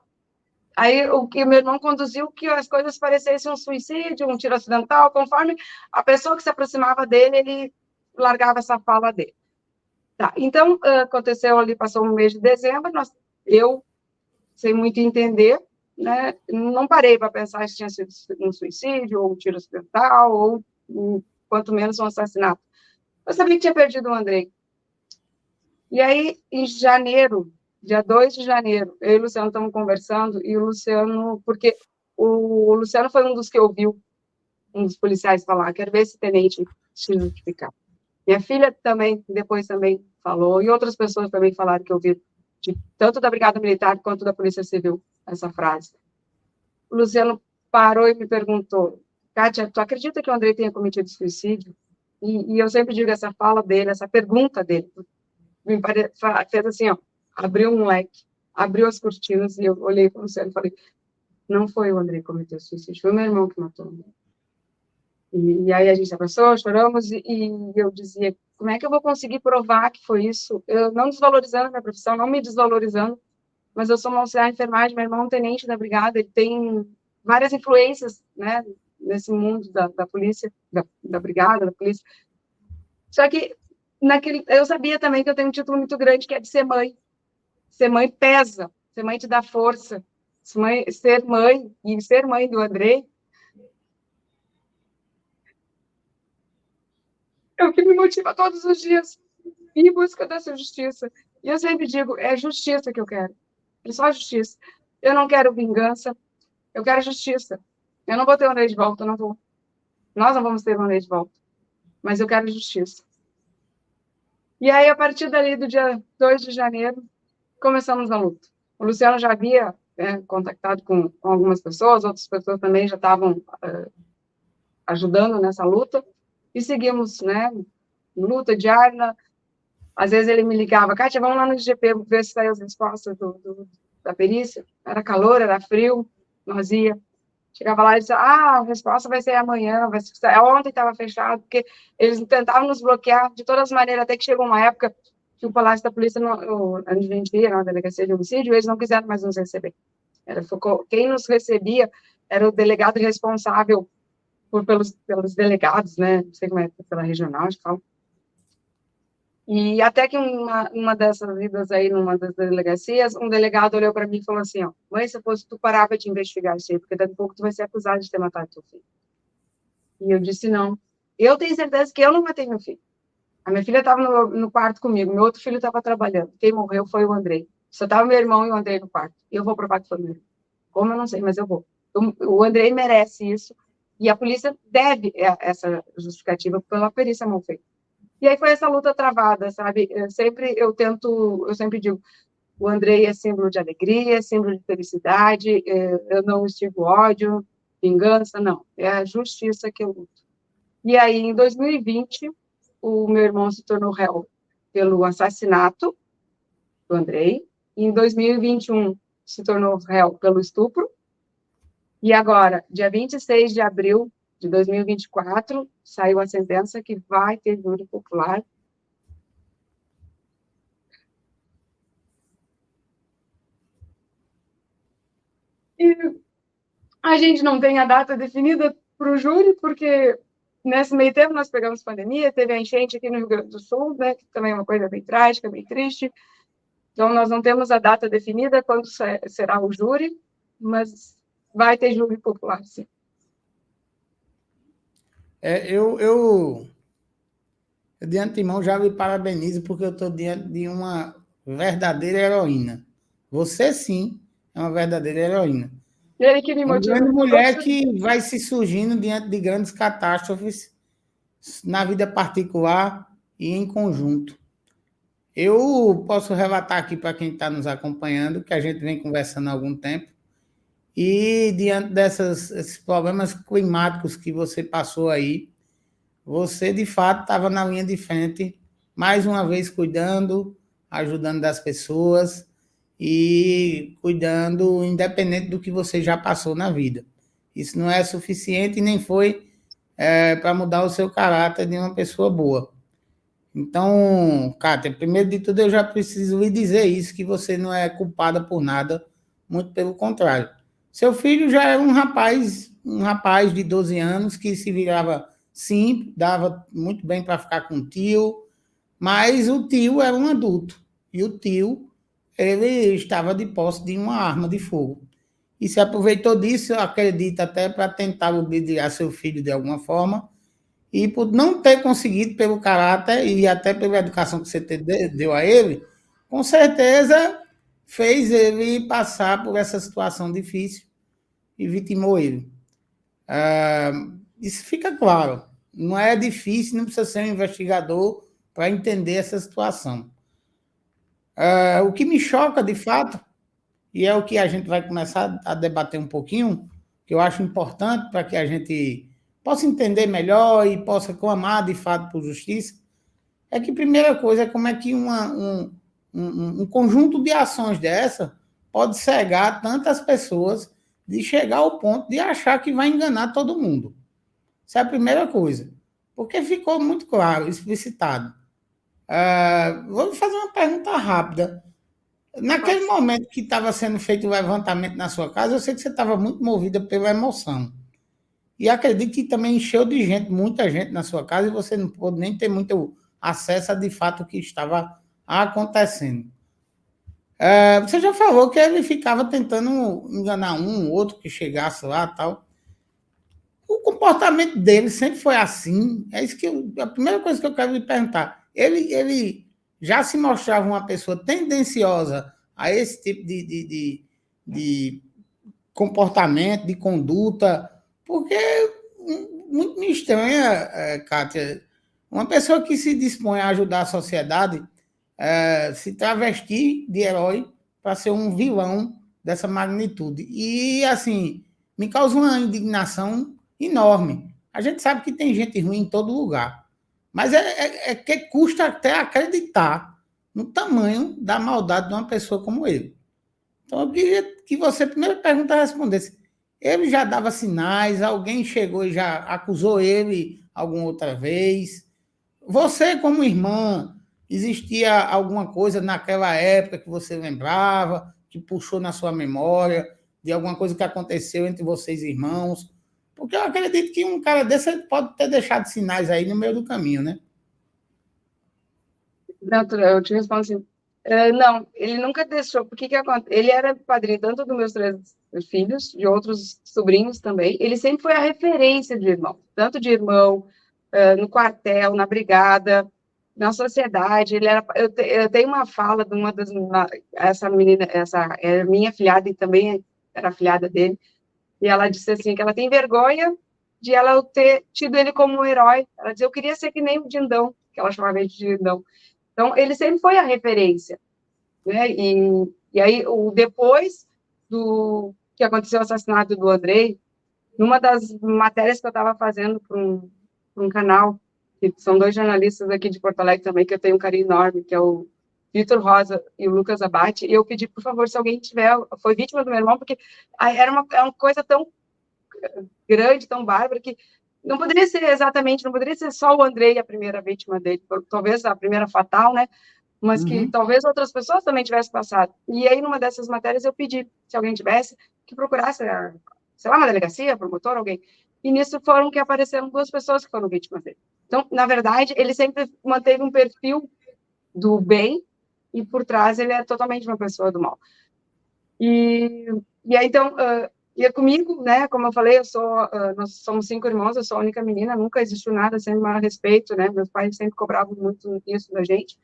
aí o que meu irmão conduziu que as coisas parecessem um suicídio, um tiro acidental, conforme a pessoa que se aproximava dele, ele largava essa fala dele. Tá, então, aconteceu ali, passou um mês de dezembro, eu, sem muito entender, né, não parei para pensar se tinha sido um suicídio, ou um tiro acidental, ou quanto menos um assassinato. Eu sabia que tinha perdido o Andrei. E aí, em janeiro, dia 2 de janeiro, eu e o Luciano estamos conversando, e o Luciano, porque o Luciano foi um dos que ouviu um dos policiais falar, quero ver esse tenente se justificar. Minha filha também, depois também falou, e outras pessoas também falaram que ouviram, tanto da Brigada Militar quanto da Polícia Civil, essa frase. O Luciano parou e me perguntou, Kátia, tu acredita que o Andrei tenha cometido suicídio? E eu sempre digo essa fala dele, essa pergunta dele, fez assim, ó, abriu um leque, abriu as cortinas, e eu olhei para o Luciano e falei, não foi o Andrei que cometeu suicídio, foi o meu irmão que matou o Andrei. E aí a gente se abraçou, choramos, e eu dizia, como é que eu vou conseguir provar que foi isso? Eu não desvalorizando a minha profissão, não me desvalorizando, mas eu sou uma auxiliar de enfermagem, meu irmão é um tenente da brigada, ele tem várias influências, né, nesse mundo da polícia, da brigada, da polícia. Só que eu sabia também que eu tenho um título muito grande, que é de ser mãe. Ser mãe pesa, ser mãe te dá força. Ser mãe e ser mãe do Andrei é o que me motiva todos os dias, ir em busca dessa justiça. E eu sempre digo, é justiça que eu quero. É só justiça. Eu não quero vingança, eu quero justiça. Eu não vou ter o Andrei de volta, eu não vou. Nós não vamos ter o Andrei de volta. Mas eu quero justiça. E aí, a partir dali, do dia 2 de janeiro, começamos a luta. O Luciano já havia contactado com algumas pessoas, outras pessoas também já estavam ajudando nessa luta, e seguimos, né, luta diária. Às vezes ele me ligava, Kátia, vamos lá no IGP ver se saiu as respostas da perícia. Era calor, era frio, nós ia. Chegava lá e dizia, a resposta vai ser amanhã, vai ser... Ontem estava fechado, porque eles tentavam nos bloquear de todas as maneiras, até que chegou uma época que o Palácio da Polícia, onde a gente ia, na delegacia de homicídio, eles não quiseram mais nos receber. Quem nos recebia era o delegado responsável pelos delegados, né? Não sei como é, pela regional, acho que fala. E até que uma dessas idas aí, numa das delegacias, um delegado olhou para mim e falou assim, ó, mãe, se fosse tu parava de investigar isso aí, porque daqui a pouco tu vai ser acusado de ter matado teu filho. E eu disse, não. Eu tenho certeza que eu não matei meu filho. A minha filha estava no quarto comigo, meu outro filho estava trabalhando. Quem morreu foi o Andrei. Só estava meu irmão e o Andrei no quarto. E eu vou provar que foi meu irmão. Como eu não sei, mas eu vou. O Andrei merece isso. E a polícia deve essa justificativa pela perícia mal feita. E aí foi essa luta travada, sabe? Eu sempre digo, o Andrei é símbolo de alegria, símbolo de felicidade, eu não instigo ódio, vingança, não. É a justiça que eu luto. E aí, em 2020, o meu irmão se tornou réu pelo assassinato do Andrei. Em 2021, se tornou réu pelo estupro. E agora, dia 26 de abril de 2024, saiu a sentença que vai ter júri popular. E a gente não tem a data definida para o júri, porque nesse meio tempo nós pegamos pandemia, teve a enchente aqui no Rio Grande do Sul, né, que também é uma coisa bem trágica, bem triste. Então, nós não temos a data definida quando será o júri, mas vai ter júri popular, sim. Eu, de antemão, já lhe parabenizo, porque eu estou diante de uma verdadeira heroína. Você, sim, é uma verdadeira heroína. Ele que me É uma motiva. grande mulher que vai se surgindo diante de grandes catástrofes na vida particular e em conjunto. Eu posso relatar aqui para quem está nos acompanhando, que a gente vem conversando há algum tempo, e diante desses problemas climáticos que você passou aí, você de fato estava na linha de frente, mais uma vez cuidando, ajudando das pessoas e cuidando independente do que você já passou na vida. Isso não é suficiente e nem foi para mudar o seu caráter de uma pessoa boa. Então, Kátia, primeiro de tudo eu já preciso lhe dizer isso, que você não é culpada por nada, muito pelo contrário. Seu filho já era um rapaz de 12 anos que se virava sim, dava muito bem para ficar com o tio, mas o tio era um adulto e o tio ele estava de posse de uma arma de fogo. E se aproveitou disso, eu acredito, até para tentar obediar seu filho de alguma forma, e por não ter conseguido pelo caráter e até pela educação que você deu a ele, com certeza fez ele passar por essa situação difícil e vitimou ele. Isso fica claro. Não é difícil, não precisa ser um investigador para entender essa situação. O que me choca, de fato, e é o que a gente vai começar a debater um pouquinho, que eu acho importante para que a gente possa entender melhor e possa clamar, de fato, por justiça, é que, primeira coisa, é como é que um conjunto de ações dessa pode cegar tantas pessoas de chegar ao ponto de achar que vai enganar todo mundo. Essa é a primeira coisa. Porque ficou muito claro, explicitado. Vou fazer uma pergunta rápida. Naquele momento que estava sendo feito o levantamento na sua casa, eu sei que você estava muito movida pela emoção. E acredito que também encheu de gente, muita gente na sua casa, e você não pôde nem ter muito acesso a de fato o que estava acontecendo. Você já falou que ele ficava tentando enganar um ou outro que chegasse lá e tal. O comportamento dele sempre foi assim. É isso que a primeira coisa que eu quero lhe perguntar. Ele já se mostrava uma pessoa tendenciosa a esse tipo de comportamento, de conduta, porque muito me estranha, Kátia, uma pessoa que se dispõe a ajudar a sociedade se travestir de herói para ser um vilão dessa magnitude. E, assim, me causa uma indignação enorme. A gente sabe que tem gente ruim em todo lugar, mas é que custa até acreditar no tamanho da maldade de uma pessoa como ele. Então, eu queria que você, primeira pergunta, respondesse. Ele já dava sinais, alguém chegou e já acusou ele alguma outra vez? Você, como irmã, existia alguma coisa naquela época que você lembrava, que puxou na sua memória, de alguma coisa que aconteceu entre vocês irmãos? Porque eu acredito que um cara desse pode ter deixado sinais aí no meio do caminho, né? Não, eu te respondo assim. Não, ele nunca deixou. Porque que acontece? Ele era padrinho tanto dos meus 3 filhos, de outros sobrinhos também. Ele sempre foi a referência de irmão, tanto de irmão, no quartel, na brigada, na sociedade. Ele era. Eu tenho uma fala de uma das. Essa menina, essa é minha filhada e também era filhada dele. E ela disse assim que ela tem vergonha de ela ter tido ele como um herói. Ela dizia, eu queria ser que nem o Dindão, que ela chamava ele de Dindão. Então, ele sempre foi a referência, né? E aí, depois do que aconteceu o assassinato do Andrei, numa das matérias que eu estava fazendo para um canal, que são 2 jornalistas aqui de Porto Alegre também, que eu tenho um carinho enorme, que é o Vitor Rosa e o Lucas Abate, e eu pedi, por favor, se alguém tiver, foi vítima do meu irmão, porque é uma coisa tão grande, tão bárbara, que não poderia ser exatamente, não poderia ser só o Andrei a primeira vítima dele, talvez a primeira fatal, né? Mas que talvez outras pessoas também tivessem passado. E aí, numa dessas matérias, eu pedi, se alguém tivesse, que procurasse, sei lá, uma delegacia, promotor, alguém. E nisso foram que apareceram 2 pessoas que foram vítimas dele. Então, na verdade, ele sempre manteve um perfil do bem, e por trás ele é totalmente uma pessoa do mal. E aí, então, e comigo, né, como eu falei, nós somos 5 irmãos, eu sou a única menina, nunca existiu nada, sempre a respeito, né, meus pais sempre cobravam muito isso da gente,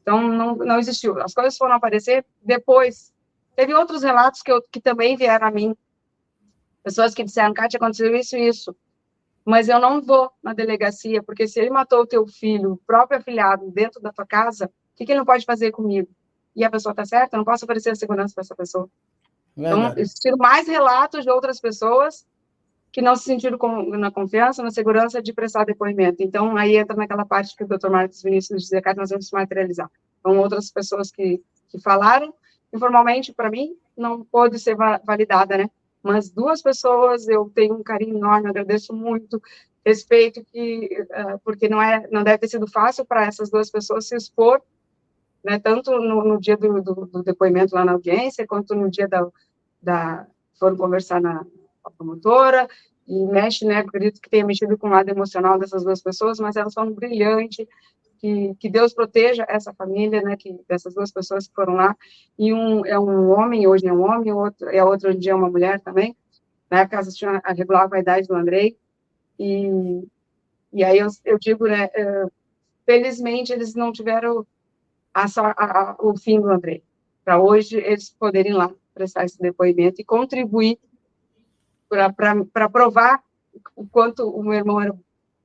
então não existiu. As coisas foram aparecer depois. Teve outros relatos que também vieram a mim, pessoas que disseram, Kátia, aconteceu isso e isso, mas eu não vou na delegacia, porque se ele matou o teu filho, o próprio afilhado, dentro da tua casa, o que ele não pode fazer comigo? E a pessoa está certa, eu não posso oferecer segurança para essa pessoa. Então, existiram mais relatos de outras pessoas que não se sentiram na confiança, na segurança de prestar depoimento. Então, aí entra naquela parte que o Dr. Marcos Vinícius dizia, que nós vamos materializar. Então, outras pessoas que falaram, informalmente, para mim, não pôde ser validada, né? Mas 2 pessoas, eu tenho um carinho enorme, agradeço muito, respeito, porque não deve ter sido fácil para essas 2 pessoas se expor, né, tanto no dia do depoimento lá na audiência, quanto no dia foram conversar na promotora, e mexe, né, acredito que tenha mexido com o lado emocional dessas 2 pessoas, mas elas foram brilhantes, que Deus proteja essa família, né, dessas 2 pessoas que foram lá, e um é um homem, hoje é um homem, a outra hoje é uma mulher também, na época elas tinham a regular com a idade do Andrei, e aí eu digo, né, felizmente eles não tiveram o fim do Andrei, para hoje eles poderem lá prestar esse depoimento e contribuir para provar o quanto o meu irmão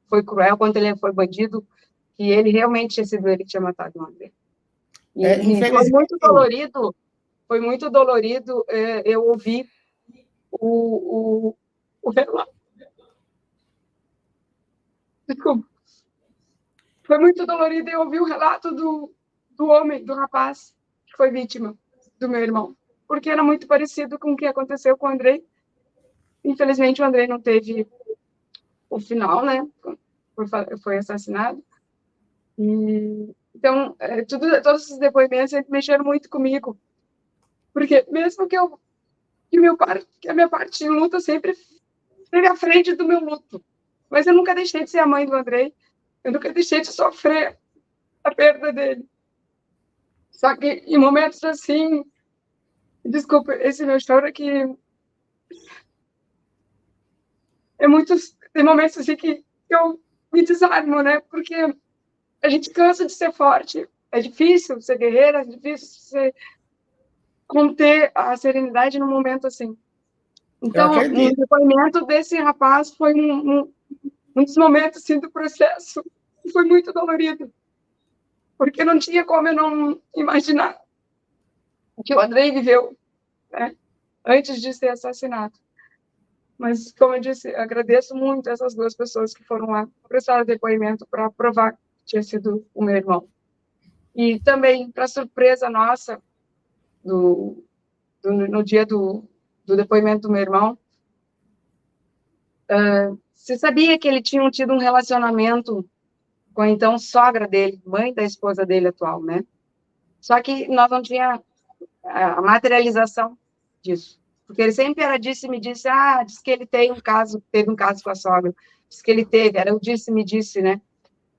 foi cruel, quanto ele foi bandido, que ele realmente tinha sido ele que tinha matado o André. E foi muito dolorido eu ouvir o relato. Desculpa. Foi muito dolorido eu ouvir o relato do homem, do rapaz que foi vítima do meu irmão, porque era muito parecido com o que aconteceu com o Andrei. Infelizmente, o Andrei não teve o final, né? Foi assassinado. Então, todos esses depoimentos mexeram muito comigo, porque mesmo que a minha parte de luta sempre esteve à frente do meu luto, mas eu nunca deixei de ser a mãe do Andrei, eu nunca deixei de sofrer a perda dele. Só que em momentos assim, desculpa, esse meu choro aqui tem momentos assim que eu me desarmo, né? Porque a gente cansa de ser forte. É difícil ser guerreira, é difícil conter a serenidade num momento assim. Então, o depoimento desse rapaz foi um dos momentos assim, do processo e foi muito dolorido, porque não tinha como eu não imaginar o que o Andrei viveu, né, antes de ser assassinado. Mas, como eu disse, agradeço muito essas 2 pessoas que foram lá prestar depoimento para provar que tinha sido o meu irmão. E também, para surpresa nossa, no dia do depoimento do meu irmão, você sabia que ele tinha tido um relacionamento com a então sogra dele, mãe da esposa dele atual, né? Só que nós não tinha a materialização disso. Porque ele sempre era disse-me disse, diz que ele teve um caso com a sogra, diz que ele teve, era o disse-me disse, né?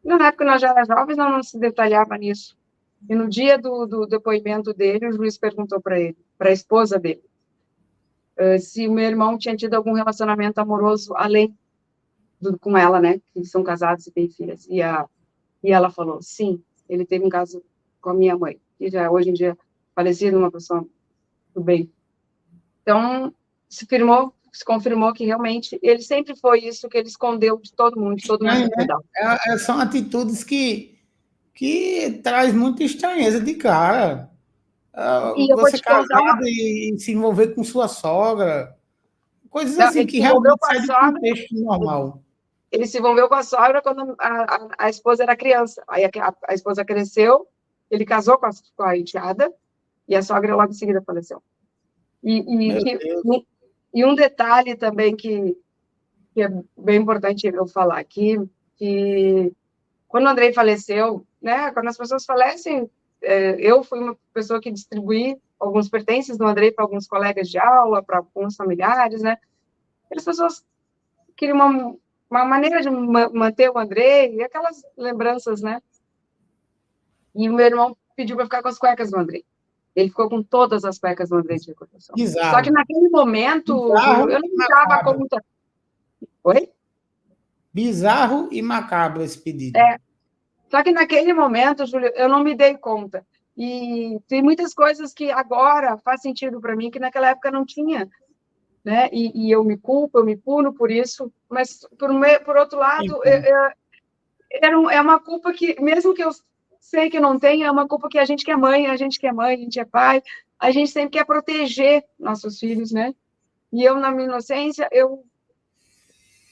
Na época nós já era jovens, não se detalhava nisso. E no dia do depoimento dele, o juiz perguntou para ele, para a esposa dele, se o meu irmão tinha tido algum relacionamento amoroso além com ela, né? Que são casados e têm filhas. E ela falou, sim, ele teve um caso com a minha mãe, que já hoje em dia falecida, uma pessoa do bem. Então, se confirmou que realmente ele sempre foi isso que ele escondeu de todo mundo Né? cuidava. São atitudes que traz muita estranheza de cara. Você casado e se envolver com sua sogra, coisas assim que realmente saem do contexto normal. Ele se envolveu com a sogra quando a esposa era criança. Aí a esposa cresceu, ele casou com a enteada, e a sogra logo em seguida faleceu. E um detalhe também que que é bem importante eu falar aqui, que quando o Andrei faleceu, né, quando as pessoas falecem, eu fui uma pessoa que distribuí alguns pertences do Andrei para alguns colegas de aula, para alguns familiares, né, as pessoas queriam uma maneira de manter o Andrei, e aquelas lembranças, né, e o meu irmão pediu para ficar com as cuecas do Andrei. Ele ficou com todas as cuecas do Andrei de recordação. Só que Bizarro. naquele momento, Júlio, Bizarro eu não e me dava macabro. conta. Oi? Bizarro e macabro esse pedido. É, só que naquele momento, Júlio, eu não me dei conta. E tem muitas coisas que agora faz sentido para mim que naquela época não tinha, né? E eu me culpo, eu me puno por isso, mas por outro lado, é uma culpa que, mesmo que eu sei que não tenha, é uma culpa que a gente que é mãe, a gente que é mãe, a gente é pai, a gente sempre quer proteger nossos filhos, né? E eu, na minha inocência, eu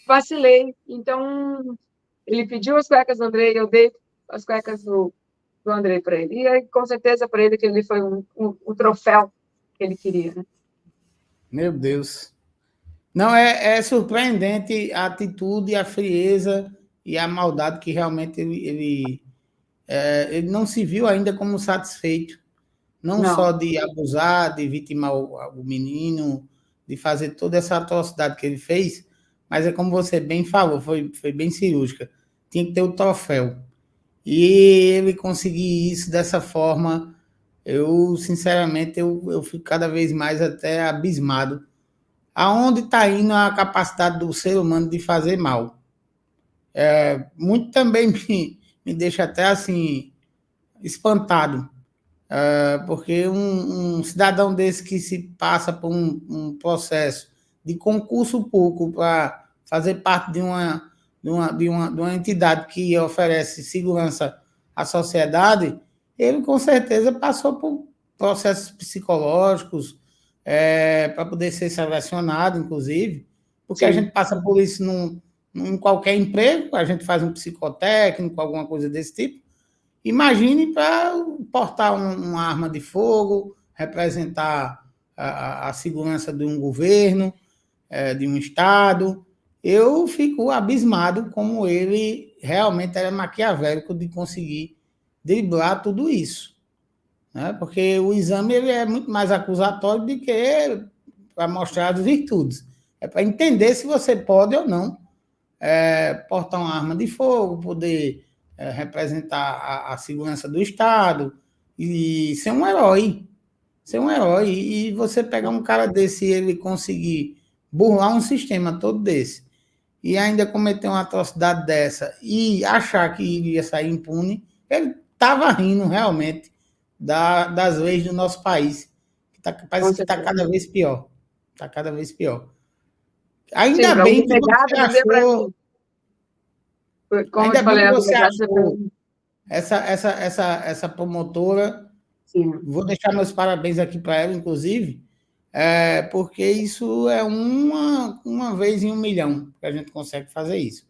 vacilei. Então, ele pediu as cuecas do Andrei, eu dei as cuecas do Andrei para ele. E aí, com certeza, para ele, que ele foi o troféu que ele queria, né? Meu Deus. Não, é surpreendente a atitude, a frieza e a maldade que realmente ele não se viu ainda como satisfeito, não só Não, de abusar, de vitimar o menino, de fazer toda essa atrocidade que ele fez, mas é como você bem falou, foi bem cirúrgica. Tinha que ter o troféu. E ele conseguir isso dessa forma, eu, sinceramente, eu fico cada vez mais até abismado. Aonde está indo a capacidade do ser humano de fazer mal? Muito também me deixa até assim espantado, porque um cidadão desse que se passa por um processo de concurso público para fazer parte de uma entidade que oferece segurança à sociedade, ele com certeza passou por processos psicológicos, para poder ser selecionado, inclusive, porque a sim, gente passa por isso em qualquer emprego, a gente faz um psicotécnico, alguma coisa desse tipo. Imagine para portar uma arma de fogo, representar a segurança de um governo, de um Estado. Eu fico abismado como ele realmente era maquiavélico de conseguir driblar tudo isso. Né? Porque o exame ele é muito mais acusatório do que para mostrar as virtudes. É para entender se você pode ou não portar uma arma de fogo, poder representar a segurança do Estado e ser um herói. Ser um herói. E você pegar um cara desse e ele conseguir burlar um sistema todo desse e ainda cometer uma atrocidade dessa e achar que iria sair impune, ele estava rindo realmente das leis do nosso país. com Parece que está certeza. cada vez pior. Está cada vez pior. Sim, Ainda para um bem que você delegado dizer para achou, mim, como eu te ainda bem falei, que a você delegado dizer para achou mim, essa promotora. sim, Vou deixar meus parabéns aqui para ela, inclusive, porque isso é uma vez em 1 milhão que a gente consegue fazer isso.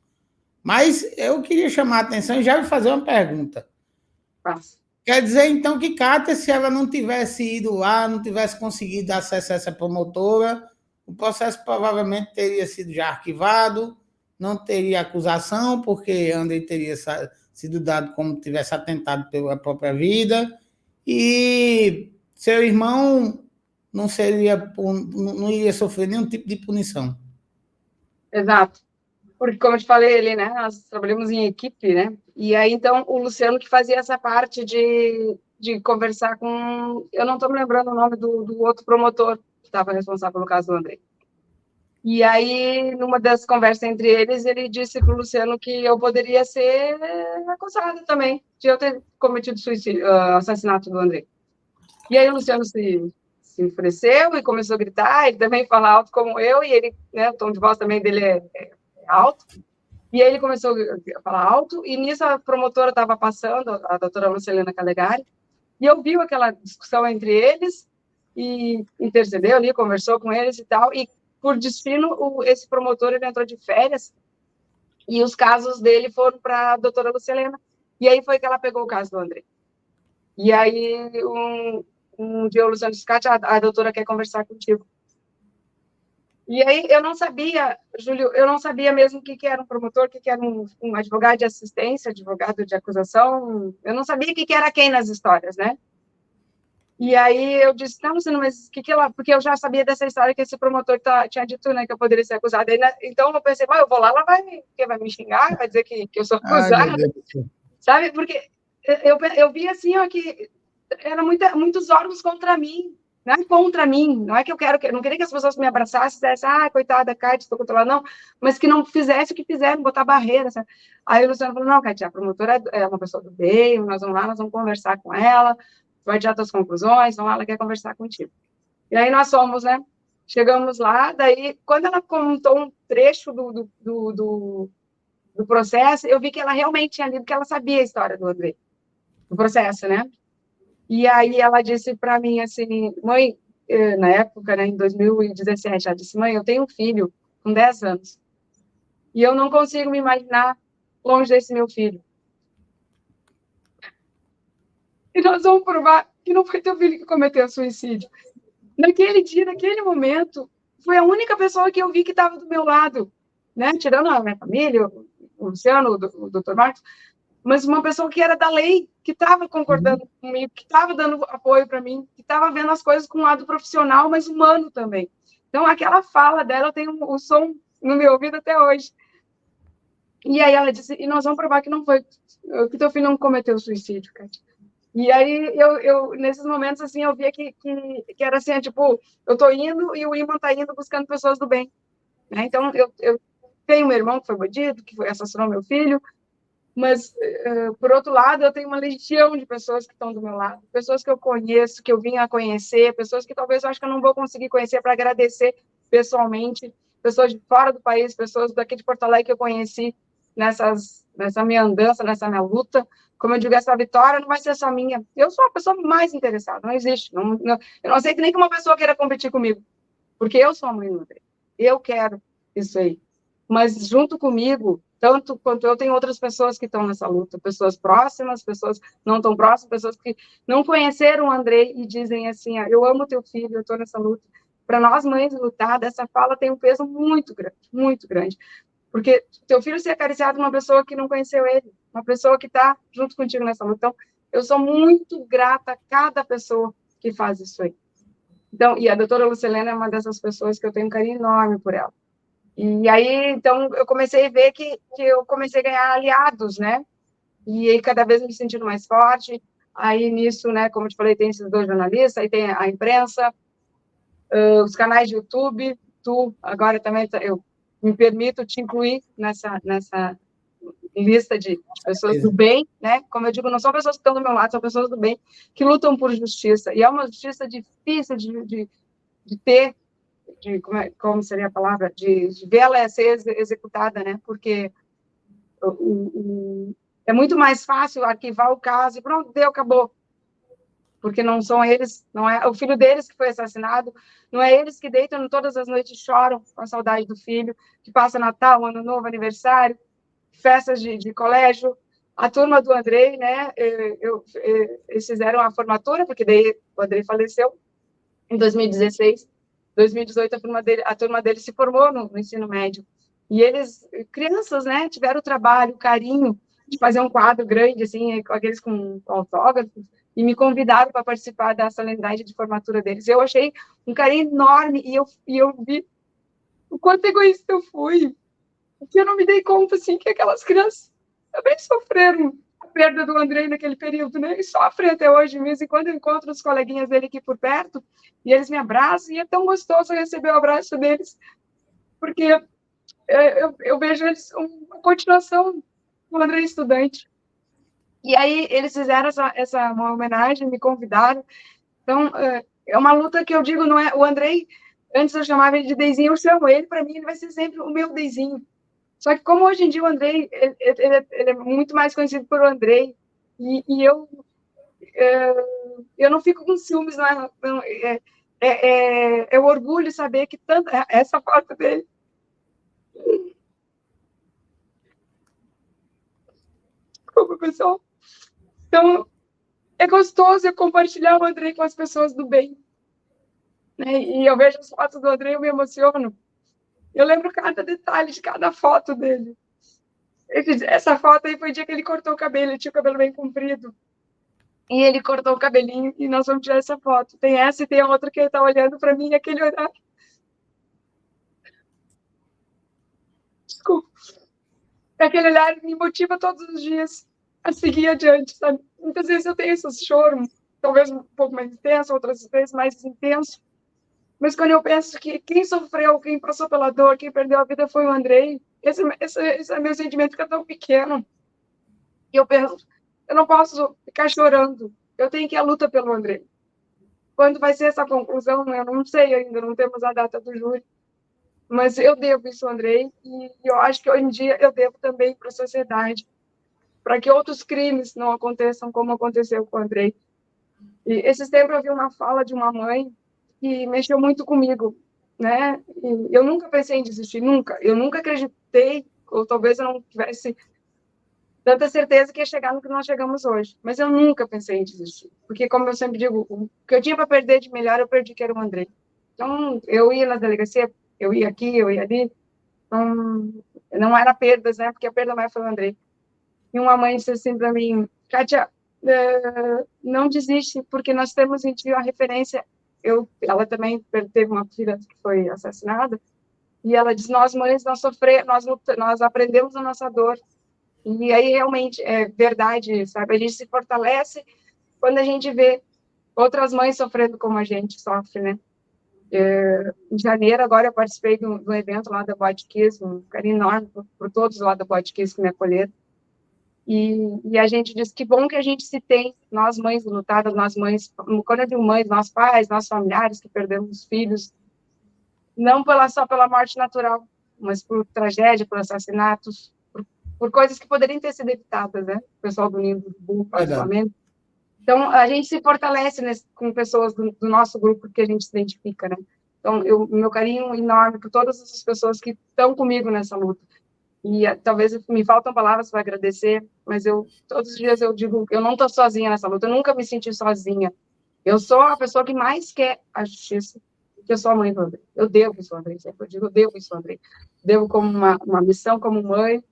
Mas eu queria chamar a atenção e já vou fazer uma pergunta. passa. Quer dizer, então, que Cátia, se ela não tivesse ido lá, não tivesse conseguido acesso a essa promotora, o processo provavelmente teria sido já arquivado, não teria acusação, porque André teria sido dado como tivesse atentado pela própria vida, e seu irmão não iria sofrer nenhum tipo de punição. Exato. Porque, como eu te falei ali, né, nós trabalhamos em equipe, né, e aí, então, o Luciano que fazia essa parte de conversar com, eu não estou me lembrando o nome do outro promotor que estava responsável pelo caso do André. E aí, numa das conversas entre eles, ele disse para o Luciano que eu poderia ser acusada também de eu ter cometido assassinato do André. E aí o Luciano se ofereceu e começou a gritar, ele também fala alto como eu, e ele, né, o tom de voz também dele é alto. E aí ele começou a falar alto, e nisso a promotora estava passando, a doutora Lucilena Calegari, e ouviu aquela discussão entre eles, e intercedeu ali, conversou com eles e tal, e por destino, esse promotor ele entrou de férias, e os casos dele foram para a doutora Lucilena, e aí foi que ela pegou o caso do André. E aí, um dia o Luciano disse, Kátia, a doutora quer conversar contigo. E aí eu não sabia, Júlio, eu não sabia mesmo o que era um promotor, o que era um advogado de assistência, advogado de acusação, eu não sabia o que era quem nas histórias, né? E aí eu disse, não, mas o que ela... Porque eu já sabia dessa história que esse promotor tinha dito, né, que eu poderia ser acusada. Então eu pensei, eu vou lá, ela vai me xingar, vai dizer que eu sou Ai, meu acusada, Deus. sabe? Porque eu vi assim, ó, que eram muitos órgãos contra mim, não é contra mim, não é que eu não queria que as pessoas me abraçassem e dissessem, coitada, Kátia, estou contra ela, não, mas que não fizesse o que fizeram, botar barreira, sabe? Aí o Luciano falou, não, Kátia, a promotora é uma pessoa do bem, nós vamos lá, nós vamos conversar com ela, vai tirar suas conclusões, vamos lá, ela quer conversar contigo. E aí nós fomos, né? Chegamos lá, daí, quando ela contou um trecho do processo, eu vi que ela realmente tinha lido, que ela sabia a história do André, do processo, né? E aí ela disse para mim assim, mãe, na época, né, em 2017, ela disse, mãe, eu tenho um filho com 10 anos, e eu não consigo me imaginar longe desse meu filho. E nós vamos provar que não foi teu filho que cometeu suicídio. Naquele dia, naquele momento, foi a única pessoa que eu vi que estava do meu lado, né? Tirando a minha família, o Luciano, o doutor Marcos, mas uma pessoa que era da lei, que estava concordando comigo, que estava dando apoio para mim, que estava vendo as coisas com um lado profissional, mas humano também. Então, aquela fala dela, eu tenho o som no meu ouvido até hoje. E aí ela disse, e nós vamos provar que não foi, que teu filho não cometeu suicídio, Kátia. E aí, nesses momentos, assim, eu via que era assim, tipo, eu tô indo e o imã tá indo buscando pessoas do bem, né? Então, eu tenho um irmão que foi bandido, que assassinou meu filho, mas, por outro lado, eu tenho uma legião de pessoas que estão do meu lado, pessoas que eu conheço, que eu vim a conhecer, pessoas que talvez eu acho que eu não vou conseguir conhecer para agradecer pessoalmente, pessoas de fora do país, pessoas daqui de Porto Alegre que eu conheci nessa minha andança, nessa minha luta. Como eu digo, essa vitória não vai ser só minha. Eu sou a pessoa mais interessada, não existe. Eu não aceito nem que uma pessoa queira competir comigo, porque eu sou a mãe do André. Eu quero isso aí. Mas junto comigo, tanto quanto eu, tem outras pessoas que estão nessa luta, pessoas próximas, pessoas não tão próximas, pessoas que não conheceram o André e dizem assim, eu amo teu filho, eu estou nessa luta. Para nós mães lutar, dessa fala tem um peso muito grande, muito grande. Porque teu filho ser acariciado por uma pessoa que não conheceu ele, uma pessoa que está junto contigo nessa luta. Então, eu sou muito grata a cada pessoa que faz isso aí. Então, e a doutora Lucilena é uma dessas pessoas que eu tenho um carinho enorme por ela. E aí, então, eu comecei a ver que eu comecei a ganhar aliados, né? E aí, cada vez me sentindo mais forte. Aí, nisso, né, como eu te falei, tem esses dois jornalistas, aí tem a imprensa, os canais de YouTube, agora também, eu me permito te incluir nessa lista de pessoas do bem, né? Como eu digo, não são pessoas que estão do meu lado, são pessoas do bem que lutam por justiça. E é uma justiça difícil de ter, como seria a palavra, de ver ela ser executada, né? Porque é muito mais fácil arquivar o caso e pronto, deu, acabou. Porque não são eles, não é o filho deles que foi assassinado, não é eles que deitam todas as noites e choram com a saudade do filho, que passa Natal, Ano Novo, aniversário, festas de colégio. A turma do Andrei, né, eles fizeram a formatura, porque daí o Andrei faleceu em 2016, 2018 a turma dele se formou no ensino médio. E eles, crianças, né, tiveram o trabalho, o carinho de fazer um quadro grande, assim, aqueles com autógrafos, e me convidaram para participar da solenidade de formatura deles. Eu achei um carinho enorme, e eu vi o quanto egoísta eu fui, que eu não me dei conta, assim, que aquelas crianças também sofreram a perda do Andrei naquele período, né? E sofrem até hoje mesmo. E quando eu encontro os coleguinhas dele aqui por perto, e eles me abraçam, e é tão gostoso receber o abraço deles, porque eu vejo eles uma continuação do Andrei estudante. E aí eles fizeram uma homenagem, me convidaram. Então, é uma luta que eu digo, não é... O Andrei, antes eu chamava ele de Deizinho, eu chamo ele, para mim, ele vai ser sempre o meu Deizinho. Só que como hoje em dia o Andrei, ele é muito mais conhecido por Andrei, e eu não fico com ciúmes, não é o orgulho saber que essa foto dele. Desculpa, pessoal. Então, é gostoso eu compartilhar o Andrei com as pessoas do bem. Né? E eu vejo as fotos do Andrei, eu me emociono. Eu lembro cada detalhe de cada foto dele. Essa foto aí foi o dia que ele cortou o cabelo, ele tinha o cabelo bem comprido. E ele cortou o cabelinho e nós vamos tirar essa foto. Tem essa e tem a outra que ele tá olhando para mim, aquele olhar. Desculpa. Aquele olhar me motiva todos os dias a seguir adiante, sabe? Muitas vezes eu tenho esse choro, talvez um pouco mais intenso, outras vezes mais intenso. Mas quando eu penso que quem sofreu, quem passou pela dor, quem perdeu a vida foi o Andrei, esse é meu sentimento que é tão pequeno. E eu penso, eu não posso ficar chorando. Eu tenho que ir à luta pelo Andrei. Quando vai ser essa conclusão, eu não sei ainda, não temos a data do júri. Mas eu devo isso ao Andrei, e eu acho que hoje em dia eu devo também para a sociedade, para que outros crimes não aconteçam como aconteceu com o Andrei. E esses tempos eu vi uma fala de uma mãe que mexeu muito comigo, né? E eu nunca pensei em desistir, nunca. Eu nunca acreditei, ou talvez eu não tivesse tanta certeza que ia chegar no que nós chegamos hoje. Mas eu nunca pensei em desistir, porque como eu sempre digo, o que eu tinha para perder de melhor eu perdi, que era o Andrei. Então eu ia na delegacia, eu ia aqui, eu ia ali. Então não era perdas, né? Porque a perda mais foi o Andrei. E uma mãe disse assim para mim, Kátia, não desiste, porque nós temos em ti a referência. Ela também teve uma filha que foi assassinada, e ela diz, nós mães, nós aprendemos a nossa dor. E aí realmente é verdade, sabe? A gente se fortalece quando a gente vê outras mães sofrendo como a gente sofre, né? Em janeiro, agora, eu participei do evento lá da Boate Kiss, um carinho enorme por todos lá da Boate Kiss que me acolheram. E a gente diz que bom que a gente se tem, nós mães lutadas, nós mães, quando eu digo mães, nós pais, nós familiares que perdemos filhos, não só pela morte natural, mas por tragédia, por assassinatos, por coisas que poderiam ter sido evitadas, né? O pessoal do Ninho do Urubu, particularmente. Então, a gente se fortalece com pessoas do nosso grupo que a gente se identifica, né? Então, meu carinho enorme por todas essas pessoas que estão comigo nessa luta. E talvez me faltam palavras para agradecer, mas todos os dias eu digo, eu não estou sozinha nessa luta, eu nunca me senti sozinha. Eu sou a pessoa que mais quer a justiça, porque eu sou a mãe do Andrei. Eu devo isso, Andrei. Sempre eu digo, eu devo isso, Andrei. Devo como uma missão como mãe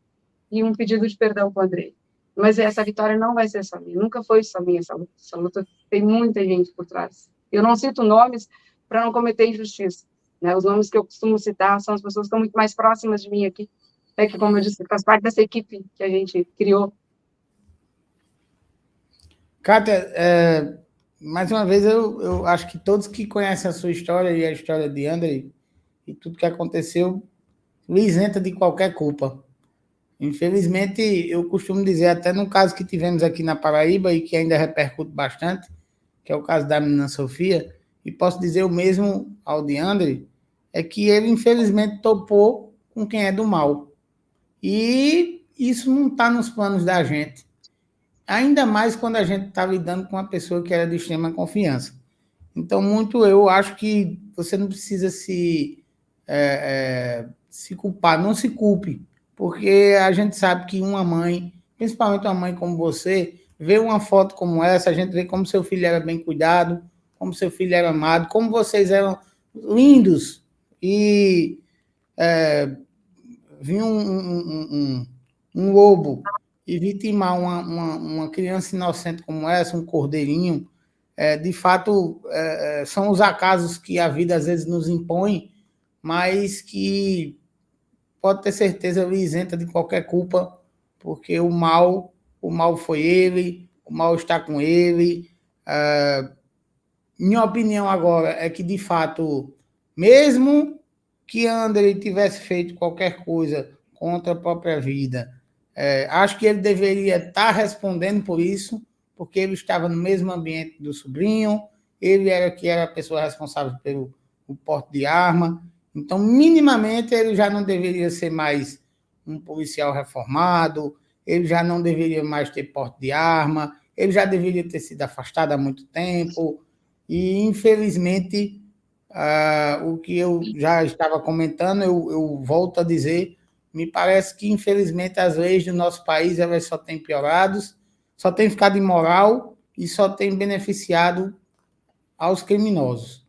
e um pedido de perdão para o Andrei. Mas essa vitória não vai ser só minha, nunca foi só minha essa luta. Essa luta tem muita gente por trás. Eu não cito nomes para não cometer injustiça. Né? Os nomes que eu costumo citar são as pessoas que estão muito mais próximas de mim aqui, que, como eu disse, faz parte dessa equipe que a gente criou. Kátia, mais uma vez, eu acho que todos que conhecem a sua história e a história de Andrei e tudo que aconteceu, lhe isenta de qualquer culpa. Infelizmente, eu costumo dizer, até no caso que tivemos aqui na Paraíba e que ainda repercute bastante, que é o caso da menina Sofia, e posso dizer o mesmo ao de Andrei, é que ele, infelizmente, topou com quem é do mal. E isso não está nos planos da gente. Ainda mais quando a gente está lidando com uma pessoa que era de extrema confiança. Então, muito eu acho que você não precisa se culpar, não se culpe, porque a gente sabe que uma mãe, principalmente uma mãe como você, vê uma foto como essa, a gente vê como seu filho era bem cuidado, como seu filho era amado, como vocês eram lindos, e vir um lobo e vitimar uma criança inocente como essa, um cordeirinho, de fato, são os acasos que a vida às vezes nos impõe, mas que pode ter certeza lhe isenta de qualquer culpa, porque o mal foi ele, o mal está com ele. Minha opinião agora é que, de fato, mesmo que André tivesse feito qualquer coisa contra a própria vida, acho que ele deveria estar respondendo por isso, porque ele estava no mesmo ambiente do sobrinho, ele era que era a pessoa responsável pelo porte de arma, então, minimamente, ele já não deveria ser mais um policial reformado, ele já não deveria mais ter porte de arma, ele já deveria ter sido afastado há muito tempo, e, infelizmente, o que eu já estava comentando, eu volto a dizer, me parece que, infelizmente, as leis do nosso país elas só têm piorado, só têm ficado imoral e só têm beneficiado aos criminosos.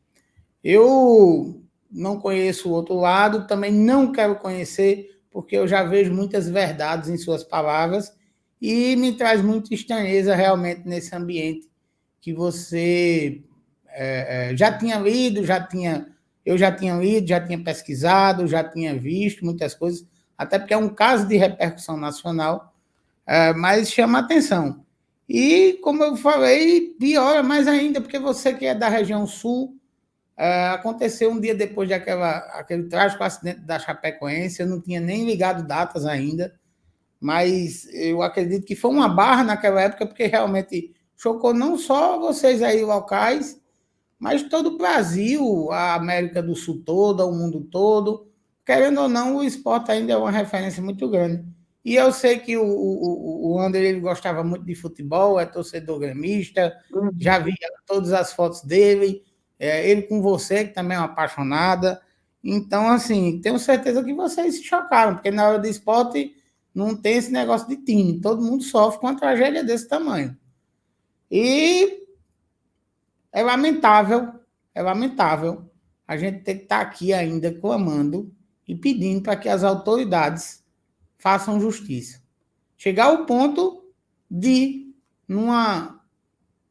Eu não conheço o outro lado, também não quero conhecer, porque eu já vejo muitas verdades em suas palavras e me traz muita estranheza realmente nesse ambiente que você já tinha lido, eu já tinha lido, já tinha pesquisado, já tinha visto muitas coisas, até porque é um caso de repercussão nacional, mas chama atenção. E, como eu falei, piora mais ainda, porque você que é da região sul, aconteceu um dia depois aquele trágico acidente da Chapecoense, eu não tinha nem ligado datas ainda, mas eu acredito que foi uma barra naquela época, porque realmente chocou não só vocês aí locais, mas todo o Brasil, a América do Sul toda, o mundo todo. Querendo ou não, o esporte ainda é uma referência muito grande. E eu sei que o Ander ele gostava muito de futebol, é torcedor gremista, já via todas as fotos dele, ele com você, que também é uma apaixonada. Então, assim, tenho certeza que vocês se chocaram, porque na hora do esporte não tem esse negócio de time, todo mundo sofre com uma tragédia desse tamanho. E é lamentável a gente ter que estar aqui ainda clamando e pedindo para que as autoridades façam justiça. Chegar ao ponto de, numa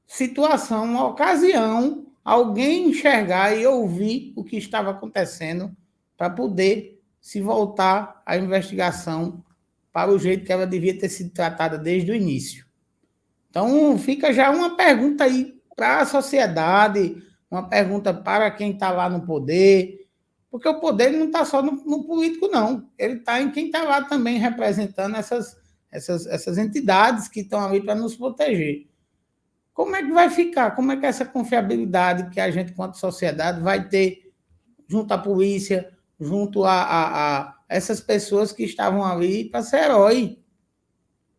situação, uma ocasião, alguém enxergar e ouvir o que estava acontecendo para poder se voltar a investigação para o jeito que ela devia ter sido tratada desde o início. Então, fica já uma pergunta aí para a sociedade, uma pergunta para quem está lá no poder, porque o poder não está só no político, não. Ele está em quem está lá também representando essas entidades que estão ali para nos proteger. Como é que vai ficar? Como é que essa confiabilidade que a gente, quanto sociedade, vai ter junto à polícia, junto a essas pessoas que estavam ali para ser herói?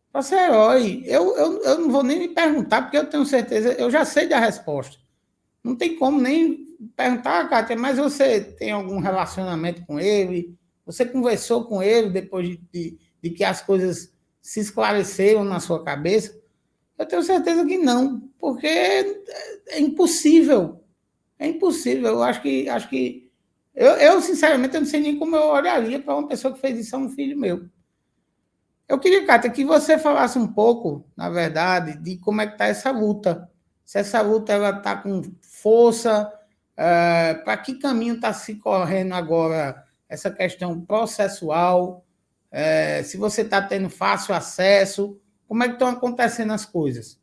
Para ser herói. Eu não vou nem me perguntar, porque eu tenho certeza, eu já sei da resposta. Não tem como nem perguntar, Kátia, mas você tem algum relacionamento com ele? Você conversou com ele depois de que as coisas se esclareceram na sua cabeça? Eu tenho certeza que não, porque é impossível. É impossível. Eu acho que eu, sinceramente, eu não sei nem como eu olharia para uma pessoa que fez isso a um filho meu. Eu queria, Cátia, que você falasse um pouco, na verdade, de como é que está essa luta. Se essa luta está com força, para que caminho está se correndo agora essa questão processual, se você está tendo fácil acesso, como é que estão acontecendo as coisas?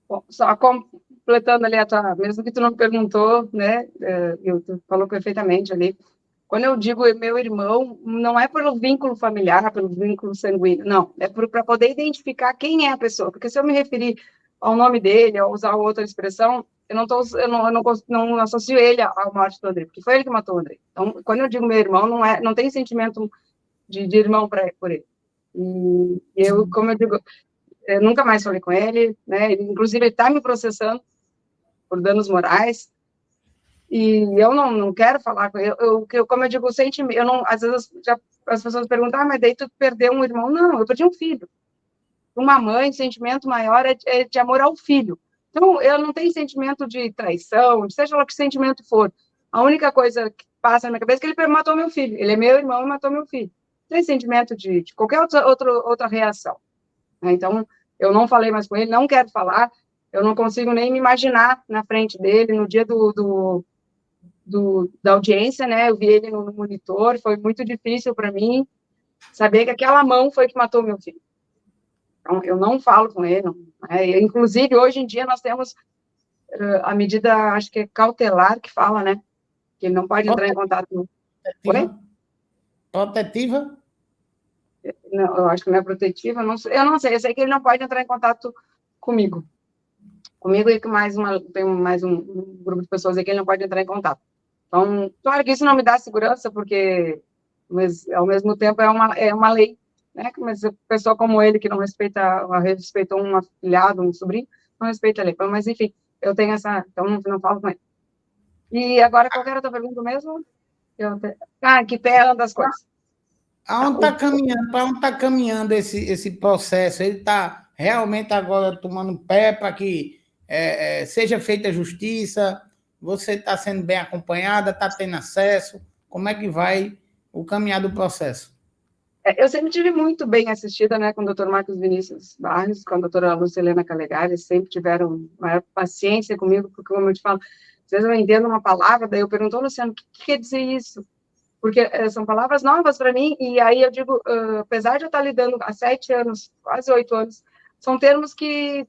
Bom, só completando ali mesmo que tu não perguntou, né, tu falou perfeitamente ali. Quando eu digo meu irmão, não é pelo vínculo familiar, pelo vínculo sanguíneo, não. É para poder identificar quem é a pessoa. Porque se eu me referir ao nome dele, ou usar outra expressão, eu não associo ele à morte do André, porque foi ele que matou o André. Então, quando eu digo meu irmão, não tem sentimento de irmão por ele. E eu, como eu digo, eu nunca mais falei com ele, né? Inclusive, ele está me processando por danos morais. E eu não quero falar com ele. Como eu digo, o sentimento, às vezes as pessoas perguntam, mas daí tu perdeu um irmão. Não, eu perdi um filho. Uma mãe, sentimento maior é de amor ao filho. Então, eu não tenho sentimento de traição, seja lá que sentimento for. A única coisa que passa na minha cabeça é que ele matou meu filho. Ele é meu irmão e matou meu filho. Não tem sentimento de qualquer outra reação. Então, eu não falei mais com ele, não quero falar. Eu não consigo nem me imaginar na frente dele, no dia da audiência, né? Eu vi ele no monitor, foi muito difícil para mim saber que aquela mão foi que matou meu filho. Então, eu não falo com ele. Né? Inclusive, hoje em dia, nós temos a medida, acho que é cautelar, que fala, né? Que ele não pode entrar em contato. Protetiva? Protetiva? Não, eu acho que não é protetiva, eu não sei, eu sei que ele não pode entrar em contato comigo. Comigo e com tem mais um grupo de pessoas aí que ele não pode entrar em contato. Então, claro que isso não me dá segurança, porque, mas, ao mesmo tempo, é uma lei, né? Mas a pessoa como ele, que não respeitou um afilhado, um sobrinho, não respeita a lei. Mas, enfim, eu tenho então não falo com ele. E agora, qual era a tua pergunta mesmo? Que pé anda as coisas. Aonde está caminhando? Para onde está caminhando esse processo? Ele está realmente agora tomando pé para que seja feita justiça, Você está sendo bem acompanhada, está tendo acesso? Como é que vai o caminhar do processo? Eu sempre tive muito bem assistida, né, com o Dr. Marcos Vinícius Barros, com a doutora Lucilena Calegari, sempre tiveram maior paciência comigo, porque, como eu te falo, às vezes eu entendo uma palavra, daí eu pergunto, Luciano, o que quer dizer isso? Porque são palavras novas para mim, e aí eu digo, apesar de eu estar lidando há 7 anos, quase 8 anos, são termos que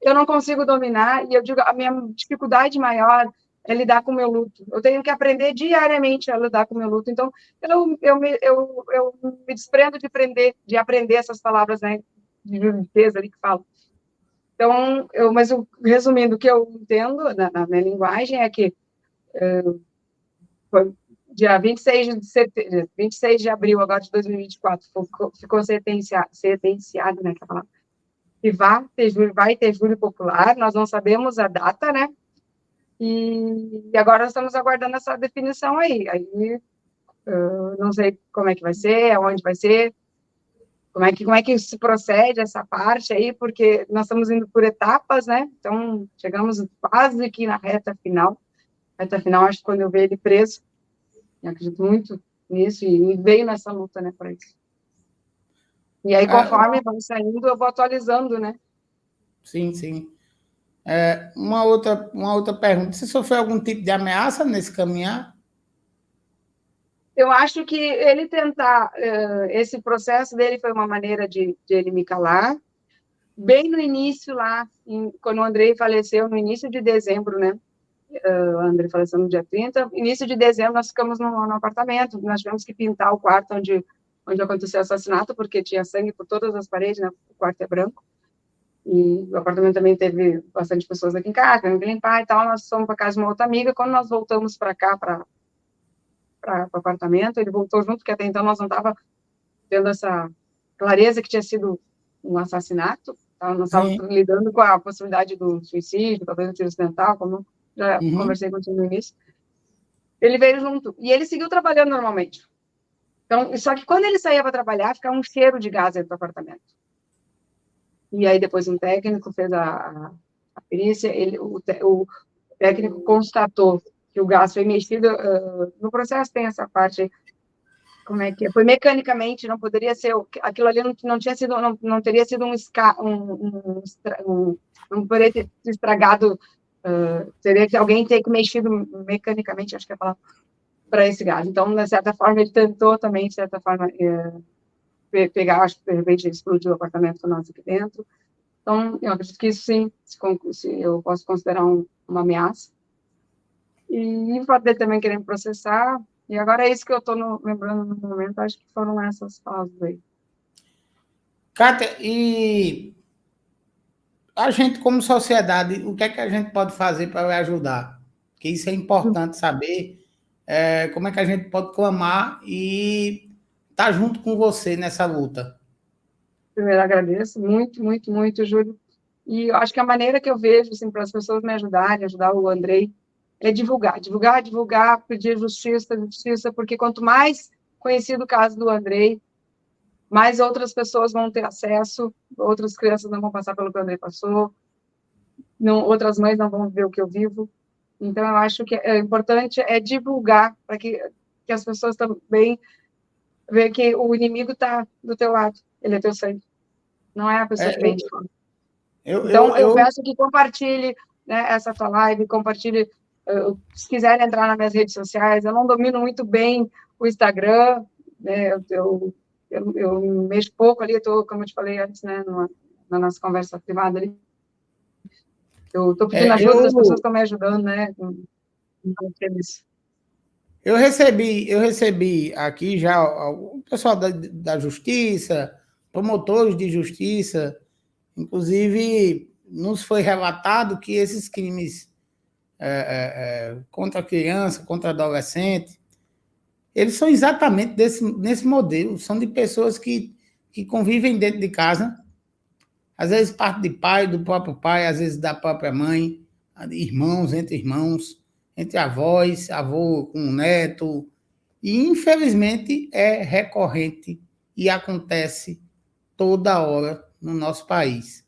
eu não consigo dominar, e eu digo, a minha dificuldade maior é lidar com o meu luto. Eu tenho que aprender diariamente a lidar com o meu luto. Então, eu me desprendo de aprender essas palavras, né, de limpeza ali que falo. Então, resumindo, o que eu entendo na minha linguagem é que foi dia 26 de abril agora de 2024, ficou sentenciado, né, que é a palavra, e vai ter júri popular, nós não sabemos a data, né? E agora nós estamos aguardando essa definição aí. Aí não sei como é que vai ser, aonde vai ser, como é que se procede essa parte aí, porque nós estamos indo por etapas, né? Então, chegamos quase aqui na reta final. Reta final, acho que quando eu vi ele preso, eu acredito muito nisso, e veio nessa luta, né, para isso. E aí, conforme vai saindo, eu vou atualizando, né? Sim, sim. Uma outra pergunta. Você sofreu algum tipo de ameaça nesse caminhar? Eu acho que ele tentar, esse processo dele foi uma maneira de ele me calar. Bem no início lá, quando o Andrei faleceu, no início de dezembro, né? O Andrei faleceu no dia 30, início de dezembro nós ficamos no apartamento, nós tivemos que pintar o quarto onde aconteceu o assassinato, porque tinha sangue por todas as paredes, né? O quarto é branco. E o apartamento também teve bastante pessoas aqui em casa, teve que limpar e tal. Nós fomos para casa de uma outra amiga. Quando nós voltamos para cá, para o apartamento, ele voltou junto, porque até então nós não estava tendo essa clareza que tinha sido um assassinato. Tá? Nós estávamos lidando com a possibilidade do suicídio, talvez do tiro acidental, como já conversei contigo no início. Ele veio junto. E ele seguiu trabalhando normalmente. Então, só que quando ele saía para trabalhar, ficava um cheiro de gás dentro do apartamento. E aí depois um técnico fez a perícia, o técnico constatou que o gás foi mexido, no processo tem essa parte, como é que é? Foi mecanicamente, não poderia ser, aquilo ali não tinha sido, não teria sido não poderia ter estragado, teria que alguém ter mexido mecanicamente, acho que é a palavra, para esse gás. Então, de certa forma, ele tentou também, de certa forma, pegar, acho que de repente explodiu o apartamento nosso aqui dentro. Então, eu acredito que isso sim, eu posso considerar uma ameaça. E o fato dele também querer me processar, e agora é isso que eu estou lembrando no momento, acho que foram essas pausas aí. Kátia, e a gente, como sociedade, o que é que a gente pode fazer para ajudar? Porque isso é importante saber, como é que a gente pode clamar e estar junto com você nessa luta. Primeiro, agradeço muito, muito, muito, Júlio. E eu acho que a maneira que eu vejo, assim, para as pessoas me ajudarem, ajudar o Andrei, é divulgar, divulgar, divulgar, pedir justiça, justiça, porque quanto mais conhecido o caso do Andrei, mais outras pessoas vão ter acesso, outras crianças não vão passar pelo que o Andrei passou, não, outras mães não vão ver o que eu vivo. Então, eu acho que é importante divulgar, para que as pessoas também vejam que o inimigo está do teu lado, ele é teu sangue, não é a pessoa que vem de fora. Então, eu peço que compartilhe, né, essa tua live, compartilhe, se quiserem entrar nas minhas redes sociais, eu não domino muito bem o Instagram, né, eu mexo pouco ali, como eu te falei antes, né, na nossa conversa privada ali, eu estou pedindo ajuda, as pessoas estão me ajudando, né, eu recebi aqui já o pessoal da justiça, promotores de justiça, inclusive nos foi relatado que esses crimes contra a criança, contra adolescente, eles são exatamente nesse modelo, são de pessoas que convivem dentro de casa, às vezes parte de pai, do próprio pai, às vezes da própria mãe, irmãos, entre avós, avô com neto, e infelizmente é recorrente e acontece toda hora no nosso país.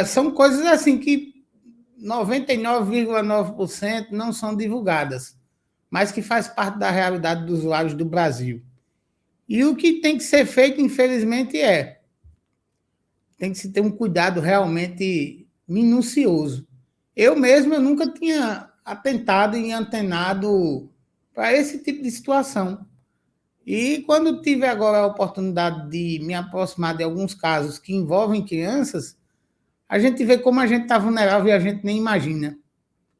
São coisas assim que 99,9% não são divulgadas, mas que faz parte da realidade dos usuários do Brasil. E o que tem que ser feito, infelizmente, tem que se ter um cuidado realmente minucioso. Eu nunca tinha atentado e antenado para esse tipo de situação. E quando tive agora a oportunidade de me aproximar de alguns casos que envolvem crianças, a gente vê como a gente está vulnerável e a gente nem imagina.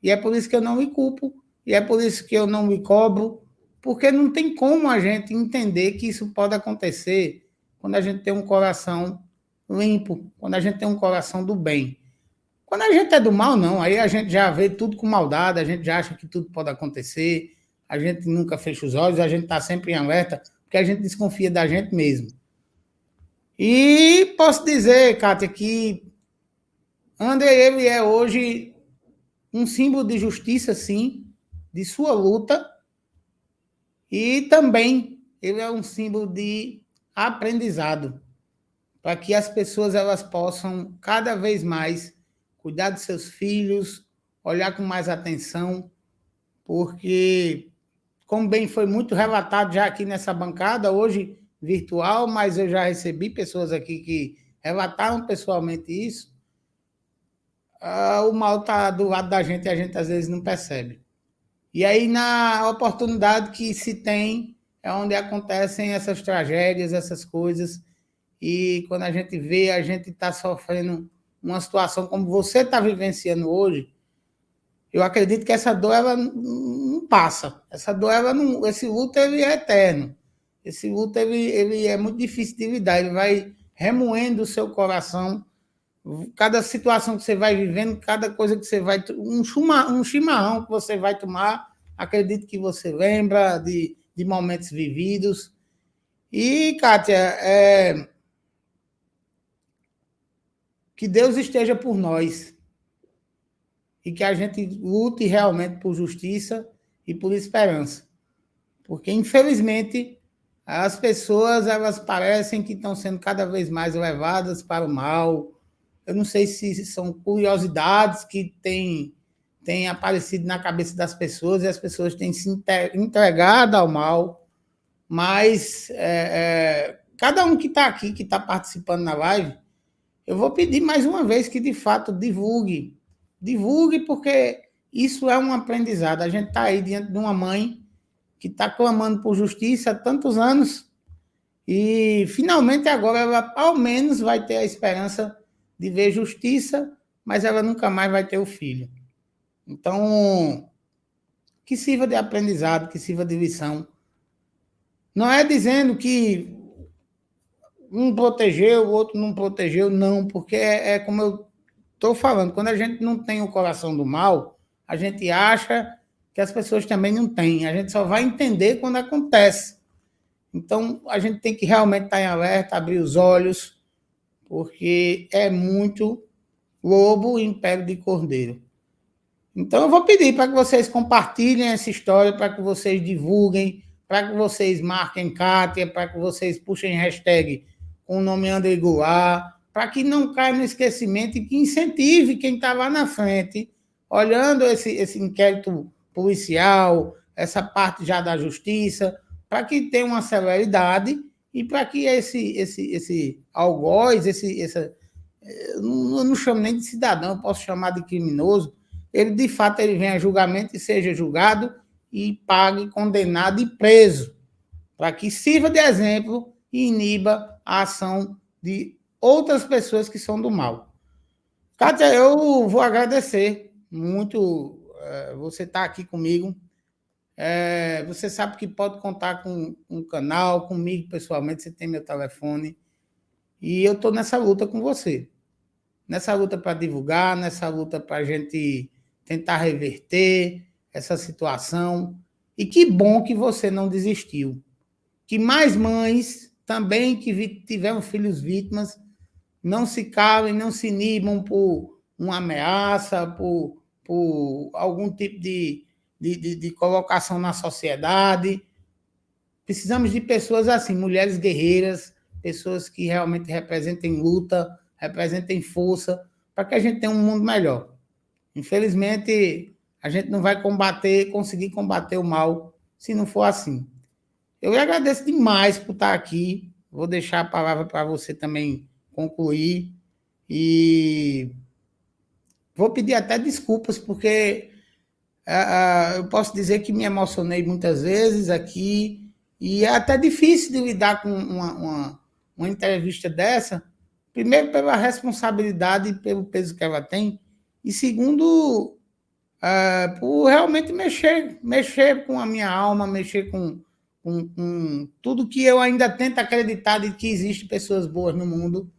E é por isso que eu não me culpo, e é por isso que eu não me cobro, porque não tem como a gente entender que isso pode acontecer quando a gente tem um coração limpo, quando a gente tem um coração do bem. Quando a gente é do mal, não. Aí a gente já vê tudo com maldade, a gente já acha que tudo pode acontecer, a gente nunca fecha os olhos, a gente está sempre em alerta, porque a gente desconfia da gente mesmo. E posso dizer, Kátia, que André, ele é hoje um símbolo de justiça, sim, de sua luta, e também ele é um símbolo de aprendizado, para que as pessoas elas possam cada vez mais cuidar de seus filhos, olhar com mais atenção, porque, como bem foi muito relatado já aqui nessa bancada, hoje virtual, mas eu já recebi pessoas aqui que relataram pessoalmente isso, o mal está do lado da gente e a gente às vezes não percebe. E aí, na oportunidade que se tem, é onde acontecem essas tragédias, essas coisas, e quando a gente vê, a gente está sofrendo uma situação como você está vivenciando hoje, eu acredito que essa dor ela não passa. Essa dor, ela não, esse luto ele é eterno. Esse luto ele é muito difícil de lidar, ele vai remoendo o seu coração. Cada situação que você vai vivendo, cada coisa que você vai... Um chimarrão que você vai tomar, acredito que você lembra de momentos vividos. E, Kátia, que Deus esteja por nós e que a gente lute realmente por justiça e por esperança. Porque, infelizmente, as pessoas elas parecem que estão sendo cada vez mais levadas para o mal. Eu não sei se são curiosidades que têm aparecido na cabeça das pessoas e as pessoas têm se entregado ao mal, mas cada um que está aqui, que está participando na live, eu vou pedir mais uma vez que, de fato, divulgue, porque isso é um aprendizado. A gente está aí diante de uma mãe que está clamando por justiça há tantos anos e, finalmente, agora ela, ao menos, vai ter a esperança de ver justiça, mas ela nunca mais vai ter o filho. Então, que sirva de aprendizado, que sirva de lição. Não é dizendo que um protegeu, o outro não protegeu, não, porque é como eu estou falando, quando a gente não tem o coração do mal, a gente acha que as pessoas também não têm. A gente só vai entender quando acontece. Então, a gente tem que realmente estar em alerta, abrir os olhos, porque é muito lobo em pele de cordeiro. Então, eu vou pedir para que vocês compartilhem essa história, para que vocês divulguem, para que vocês marquem Kátia, para que vocês puxem hashtag com o nome André Goulart, para que não caia no esquecimento e que incentive quem está lá na frente, olhando esse inquérito policial, essa parte já da justiça, para que tenha uma celeridade e para que esse algoz, eu não chamo nem de cidadão, eu posso chamar de criminoso, ele de fato ele venha a julgamento e seja julgado e pague, condenado e preso, para que sirva de exemplo e iniba a ação de outras pessoas que são do mal. Kátia, eu vou agradecer muito você estar aqui comigo. Você sabe que pode contar com um canal, comigo pessoalmente, você tem meu telefone. E eu estou nessa luta com você. Nessa luta para divulgar, nessa luta para a gente tentar reverter essa situação. E que bom que você não desistiu. Que mais mães também que tiveram filhos vítimas não se calem, não se inibam por uma ameaça, por algum tipo de colocação na sociedade. Precisamos de pessoas assim, mulheres guerreiras, pessoas que realmente representem luta, representem força, para que a gente tenha um mundo melhor. Infelizmente, a gente não vai conseguir combater o mal se não for assim. Eu lhe agradeço demais por estar aqui. Vou deixar a palavra para você também concluir. E vou pedir até desculpas, porque eu posso dizer que me emocionei muitas vezes aqui. E é até difícil de lidar com uma entrevista dessa. Primeiro, pela responsabilidade e pelo peso que ela tem. E segundo, por realmente mexer com a minha alma, mexer com tudo que eu ainda tento acreditar de que existem pessoas boas no mundo.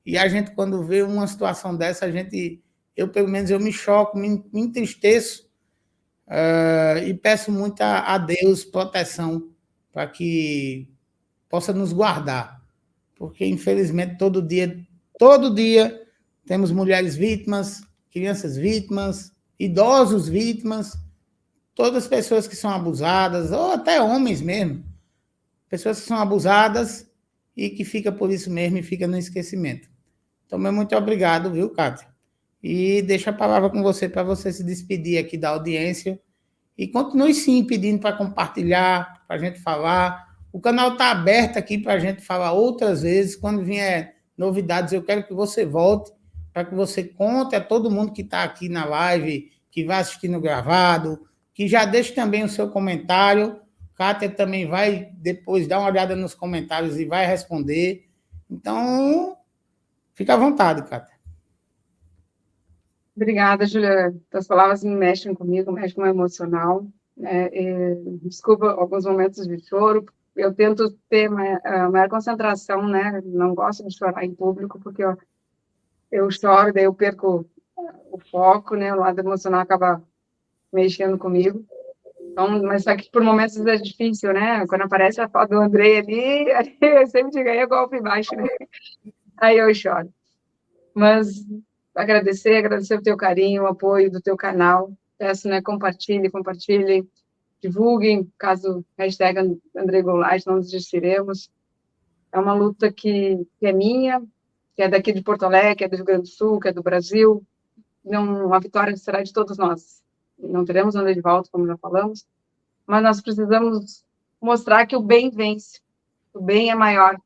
E a gente, quando vê uma situação dessa, eu pelo menos, eu me choco, me entristeço, e peço muito a Deus proteção para que possa nos guardar. Porque, infelizmente, todo dia temos mulheres vítimas, crianças vítimas, idosos vítimas, todas as pessoas que são abusadas, ou até homens mesmo, pessoas que são abusadas e que fica por isso mesmo e fica no esquecimento. Então, muito obrigado, viu, Kátia? E deixo a palavra com você para você se despedir aqui da audiência. E continue sim pedindo para compartilhar, para a gente falar. O canal está aberto aqui para a gente falar outras vezes. Quando vier novidades, eu quero que você volte, para que você conte a todo mundo que está aqui na live, que vai assistindo gravado, que já deixe também o seu comentário. Kátia também vai depois dar uma olhada nos comentários e vai responder. Então, fica à vontade, Kátia. Obrigada, Julia. As palavras me mexem comigo, mexem com o emocional. Desculpa alguns momentos de choro. Eu tento ter maior concentração, né? Não gosto de chorar em público, porque eu choro, daí eu perco o foco, né? O lado emocional acaba mexendo comigo. Então, mas só que por momentos é difícil, né? Quando aparece a foto do Andrei ali, eu sempre digo, aí é golpe baixo, né? Aí eu choro. Mas agradecer o teu carinho, o apoio do teu canal. Peço, né, compartilhe, divulguem, caso hashtag Andrei Goulart, não desistiremos. É uma luta que é minha, que é daqui de Porto Alegre, que é do Rio Grande do Sul, que é do Brasil. Não, a vitória será de todos nós. Não teremos Andrei de volta, como já falamos, mas nós precisamos mostrar que o bem vence, o bem é maior,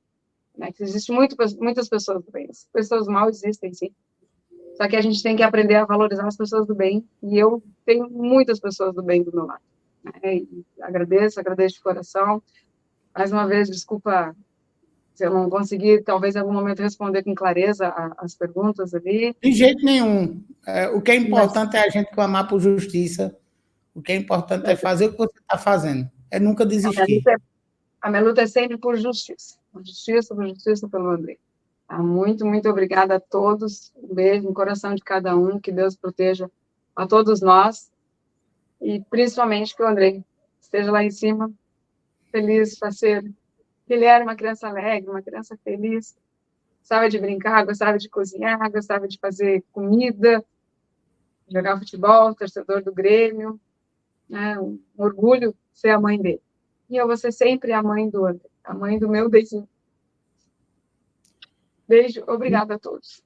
né? Que existem muitas pessoas do bem, as pessoas mal existem, sim. Só que a gente tem que aprender a valorizar as pessoas do bem, e eu tenho muitas pessoas do bem do meu lado. Né? E agradeço de coração. Mais uma vez, desculpa se eu não consegui, talvez em algum momento, responder com clareza as perguntas ali. De jeito nenhum. O que é importante Mas é a gente clamar por justiça. O que é importante é fazer o que você está fazendo. É nunca desistir. a minha luta é sempre por justiça. Por justiça pelo André. Muito, muito obrigada a todos. Um beijo no coração de cada um. Que Deus proteja a todos nós. E principalmente que o André esteja lá em cima, feliz, parceiro. Ele era uma criança alegre, uma criança feliz. Gostava de brincar, gostava de cozinhar, gostava de fazer comida, jogar futebol, torcedor do Grêmio. Né? Um orgulho ser a mãe dele. E eu vou ser sempre a mãe do André, a mãe do meu beijinho. Beijo, obrigada a todos.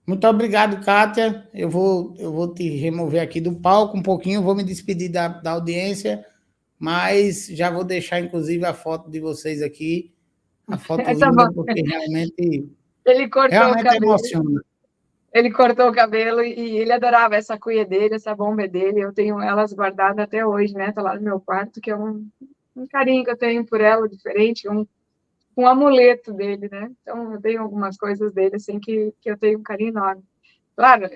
Muito obrigado, Kátia. Eu vou te remover aqui do palco um pouquinho, vou me despedir da audiência, mas já vou deixar, inclusive, a foto de vocês aqui, a foto linda, porque realmente O cabelo. Emociona. Ele cortou o cabelo e ele adorava essa cuia dele, essa bomba dele. Eu tenho elas guardadas até hoje, né? Tá lá no meu quarto, que é um carinho que eu tenho por ela, diferente, um amuleto dele, né? Então, eu tenho algumas coisas dele, assim, que eu tenho um carinho enorme. Claro,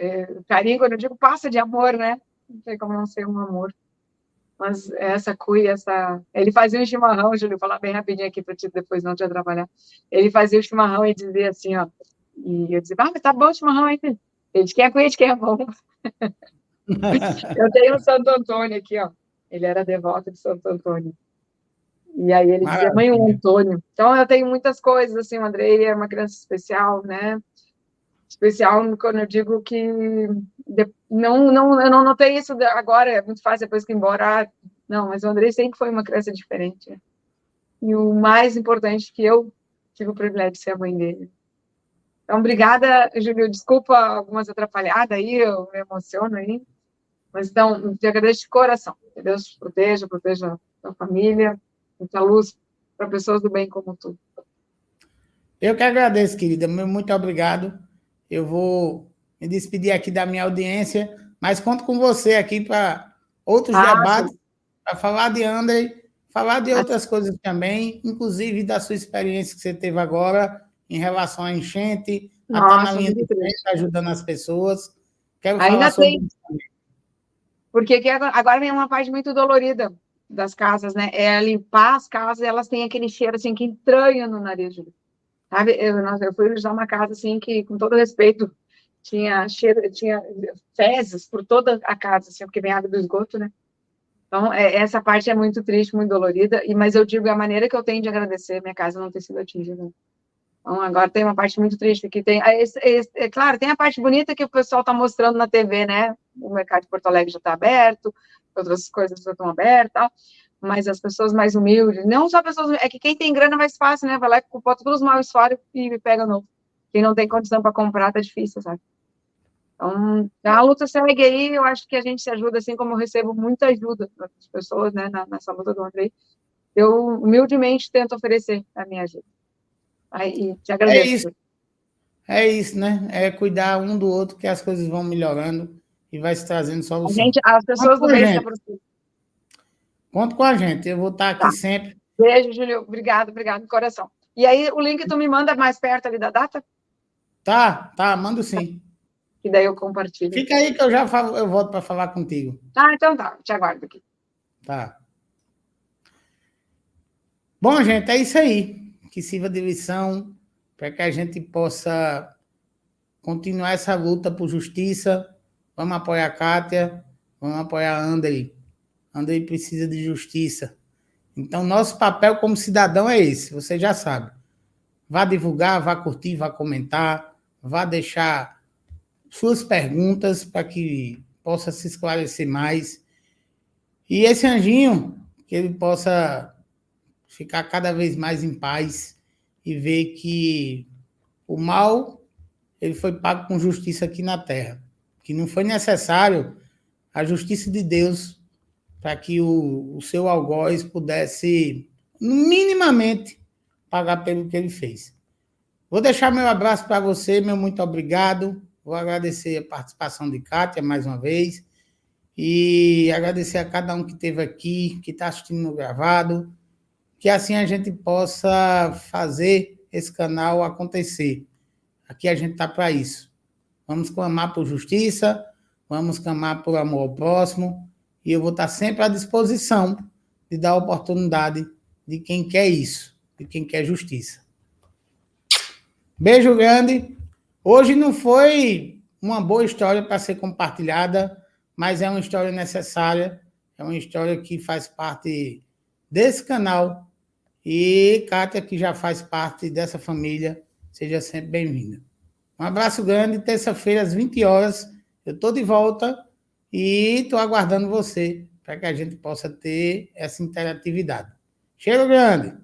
carinho, quando eu digo, passa de amor, né? Não tem como não ser um amor. Mas essa cuia, ele fazia um chimarrão, Júlio, vou falar bem rapidinho aqui para ti depois não te atrapalhar. Ele fazia o chimarrão e dizia assim, ó, e eu dizia, mas tá bom o chimarrão aí, filho. Ele disse, quem é cuia de quem é bom. Eu tenho o Santo Antônio aqui, ó. Ele era devoto de Santo Antônio. E aí ele dizia, mãe, o Antônio. Então eu tenho muitas coisas, assim, o Andrei é uma criança especial, né? Especial quando eu digo que eu não notei isso agora, é muito fácil depois que ir embora. Não, mas o Andrei sempre foi uma criança diferente. E o mais importante é que eu tive o privilégio de ser a mãe dele. Então, obrigada, Júlio. Desculpa algumas atrapalhadas aí, eu me emociono aí. Mas, então, te agradeço de coração. Que Deus te proteja a família, muita luz para pessoas do bem como tu. Eu que agradeço, querida. Muito obrigado. Eu vou me despedir aqui da minha audiência, mas conto com você aqui para outros debates, para falar de André, falar de outras coisas também, inclusive da sua experiência que você teve agora em relação à enchente, a estar na linha de frente, ajudando as pessoas. Quero falar sobre isso também. Porque agora vem uma parte muito dolorida das casas, né? É limpar as casas, elas têm aquele cheiro assim que entranha no nariz, Júlio. Sabe? Eu fui usar uma casa assim que, com todo respeito, tinha cheiro, tinha fezes por toda a casa, assim, porque vem água do esgoto, né? Então, essa parte é muito triste, muito dolorida, mas eu digo, é a maneira que eu tenho de agradecer minha casa não ter sido atingida. Então, agora tem uma parte muito triste que tem. Claro, tem a parte bonita que o pessoal está mostrando na TV, né? O mercado de Porto Alegre já está aberto, outras coisas já estão abertas, tal, mas as pessoas mais humildes, não só pessoas, é que quem tem grana é mais fácil, né? Vai lá e bota todos os maus fora e pega novo. Quem não tem condição para comprar, tá difícil, sabe? Então, a luta segue aí, eu acho que a gente se ajuda, assim como eu recebo muita ajuda das pessoas, né, nessa luta do Andrei. Eu, humildemente, tento oferecer a minha ajuda. Aí, te agradeço. É isso, né? É cuidar um do outro que as coisas vão melhorando e vai se trazendo solução. As pessoas do bem se aproximam. Conta com a gente, eu vou estar aqui sempre. Beijo, Júlio. Obrigado do coração. E aí, o link tu me manda mais perto ali da data? Tá, mando sim. E daí eu compartilho. Fica aí que eu volto para falar contigo. Então tá, te aguardo aqui. Tá. Bom, gente, é isso aí. Que sirva de lição para que a gente possa continuar essa luta por justiça. Vamos apoiar a Kátia, vamos apoiar a Andrei. Andrei precisa de justiça. Então, nosso papel como cidadão é esse, você já sabe. Vá divulgar, vá curtir, vá comentar, vá deixar suas perguntas para que possa se esclarecer mais. E esse anjinho, que ele possa ficar cada vez mais em paz e ver que o mal ele foi pago com justiça aqui na Terra. Que não foi necessário a justiça de Deus para que o seu algoz pudesse minimamente pagar pelo que ele fez. Vou deixar meu abraço para você, meu muito obrigado. Vou agradecer a participação de Kátia mais uma vez e agradecer a cada um que esteve aqui, que está assistindo no gravado, que assim a gente possa fazer esse canal acontecer. Aqui a gente está para isso. Vamos clamar por justiça, vamos clamar por amor ao próximo, e eu vou estar sempre à disposição de dar oportunidade de quem quer isso, de quem quer justiça. Beijo grande. Hoje não foi uma boa história para ser compartilhada, mas é uma história necessária, é uma história que faz parte desse canal. E Kátia, que já faz parte dessa família, seja sempre bem-vinda. Um abraço grande. Terça-feira, às 20 horas, eu estou de volta e estou aguardando você para que a gente possa ter essa interatividade. Cheiro grande!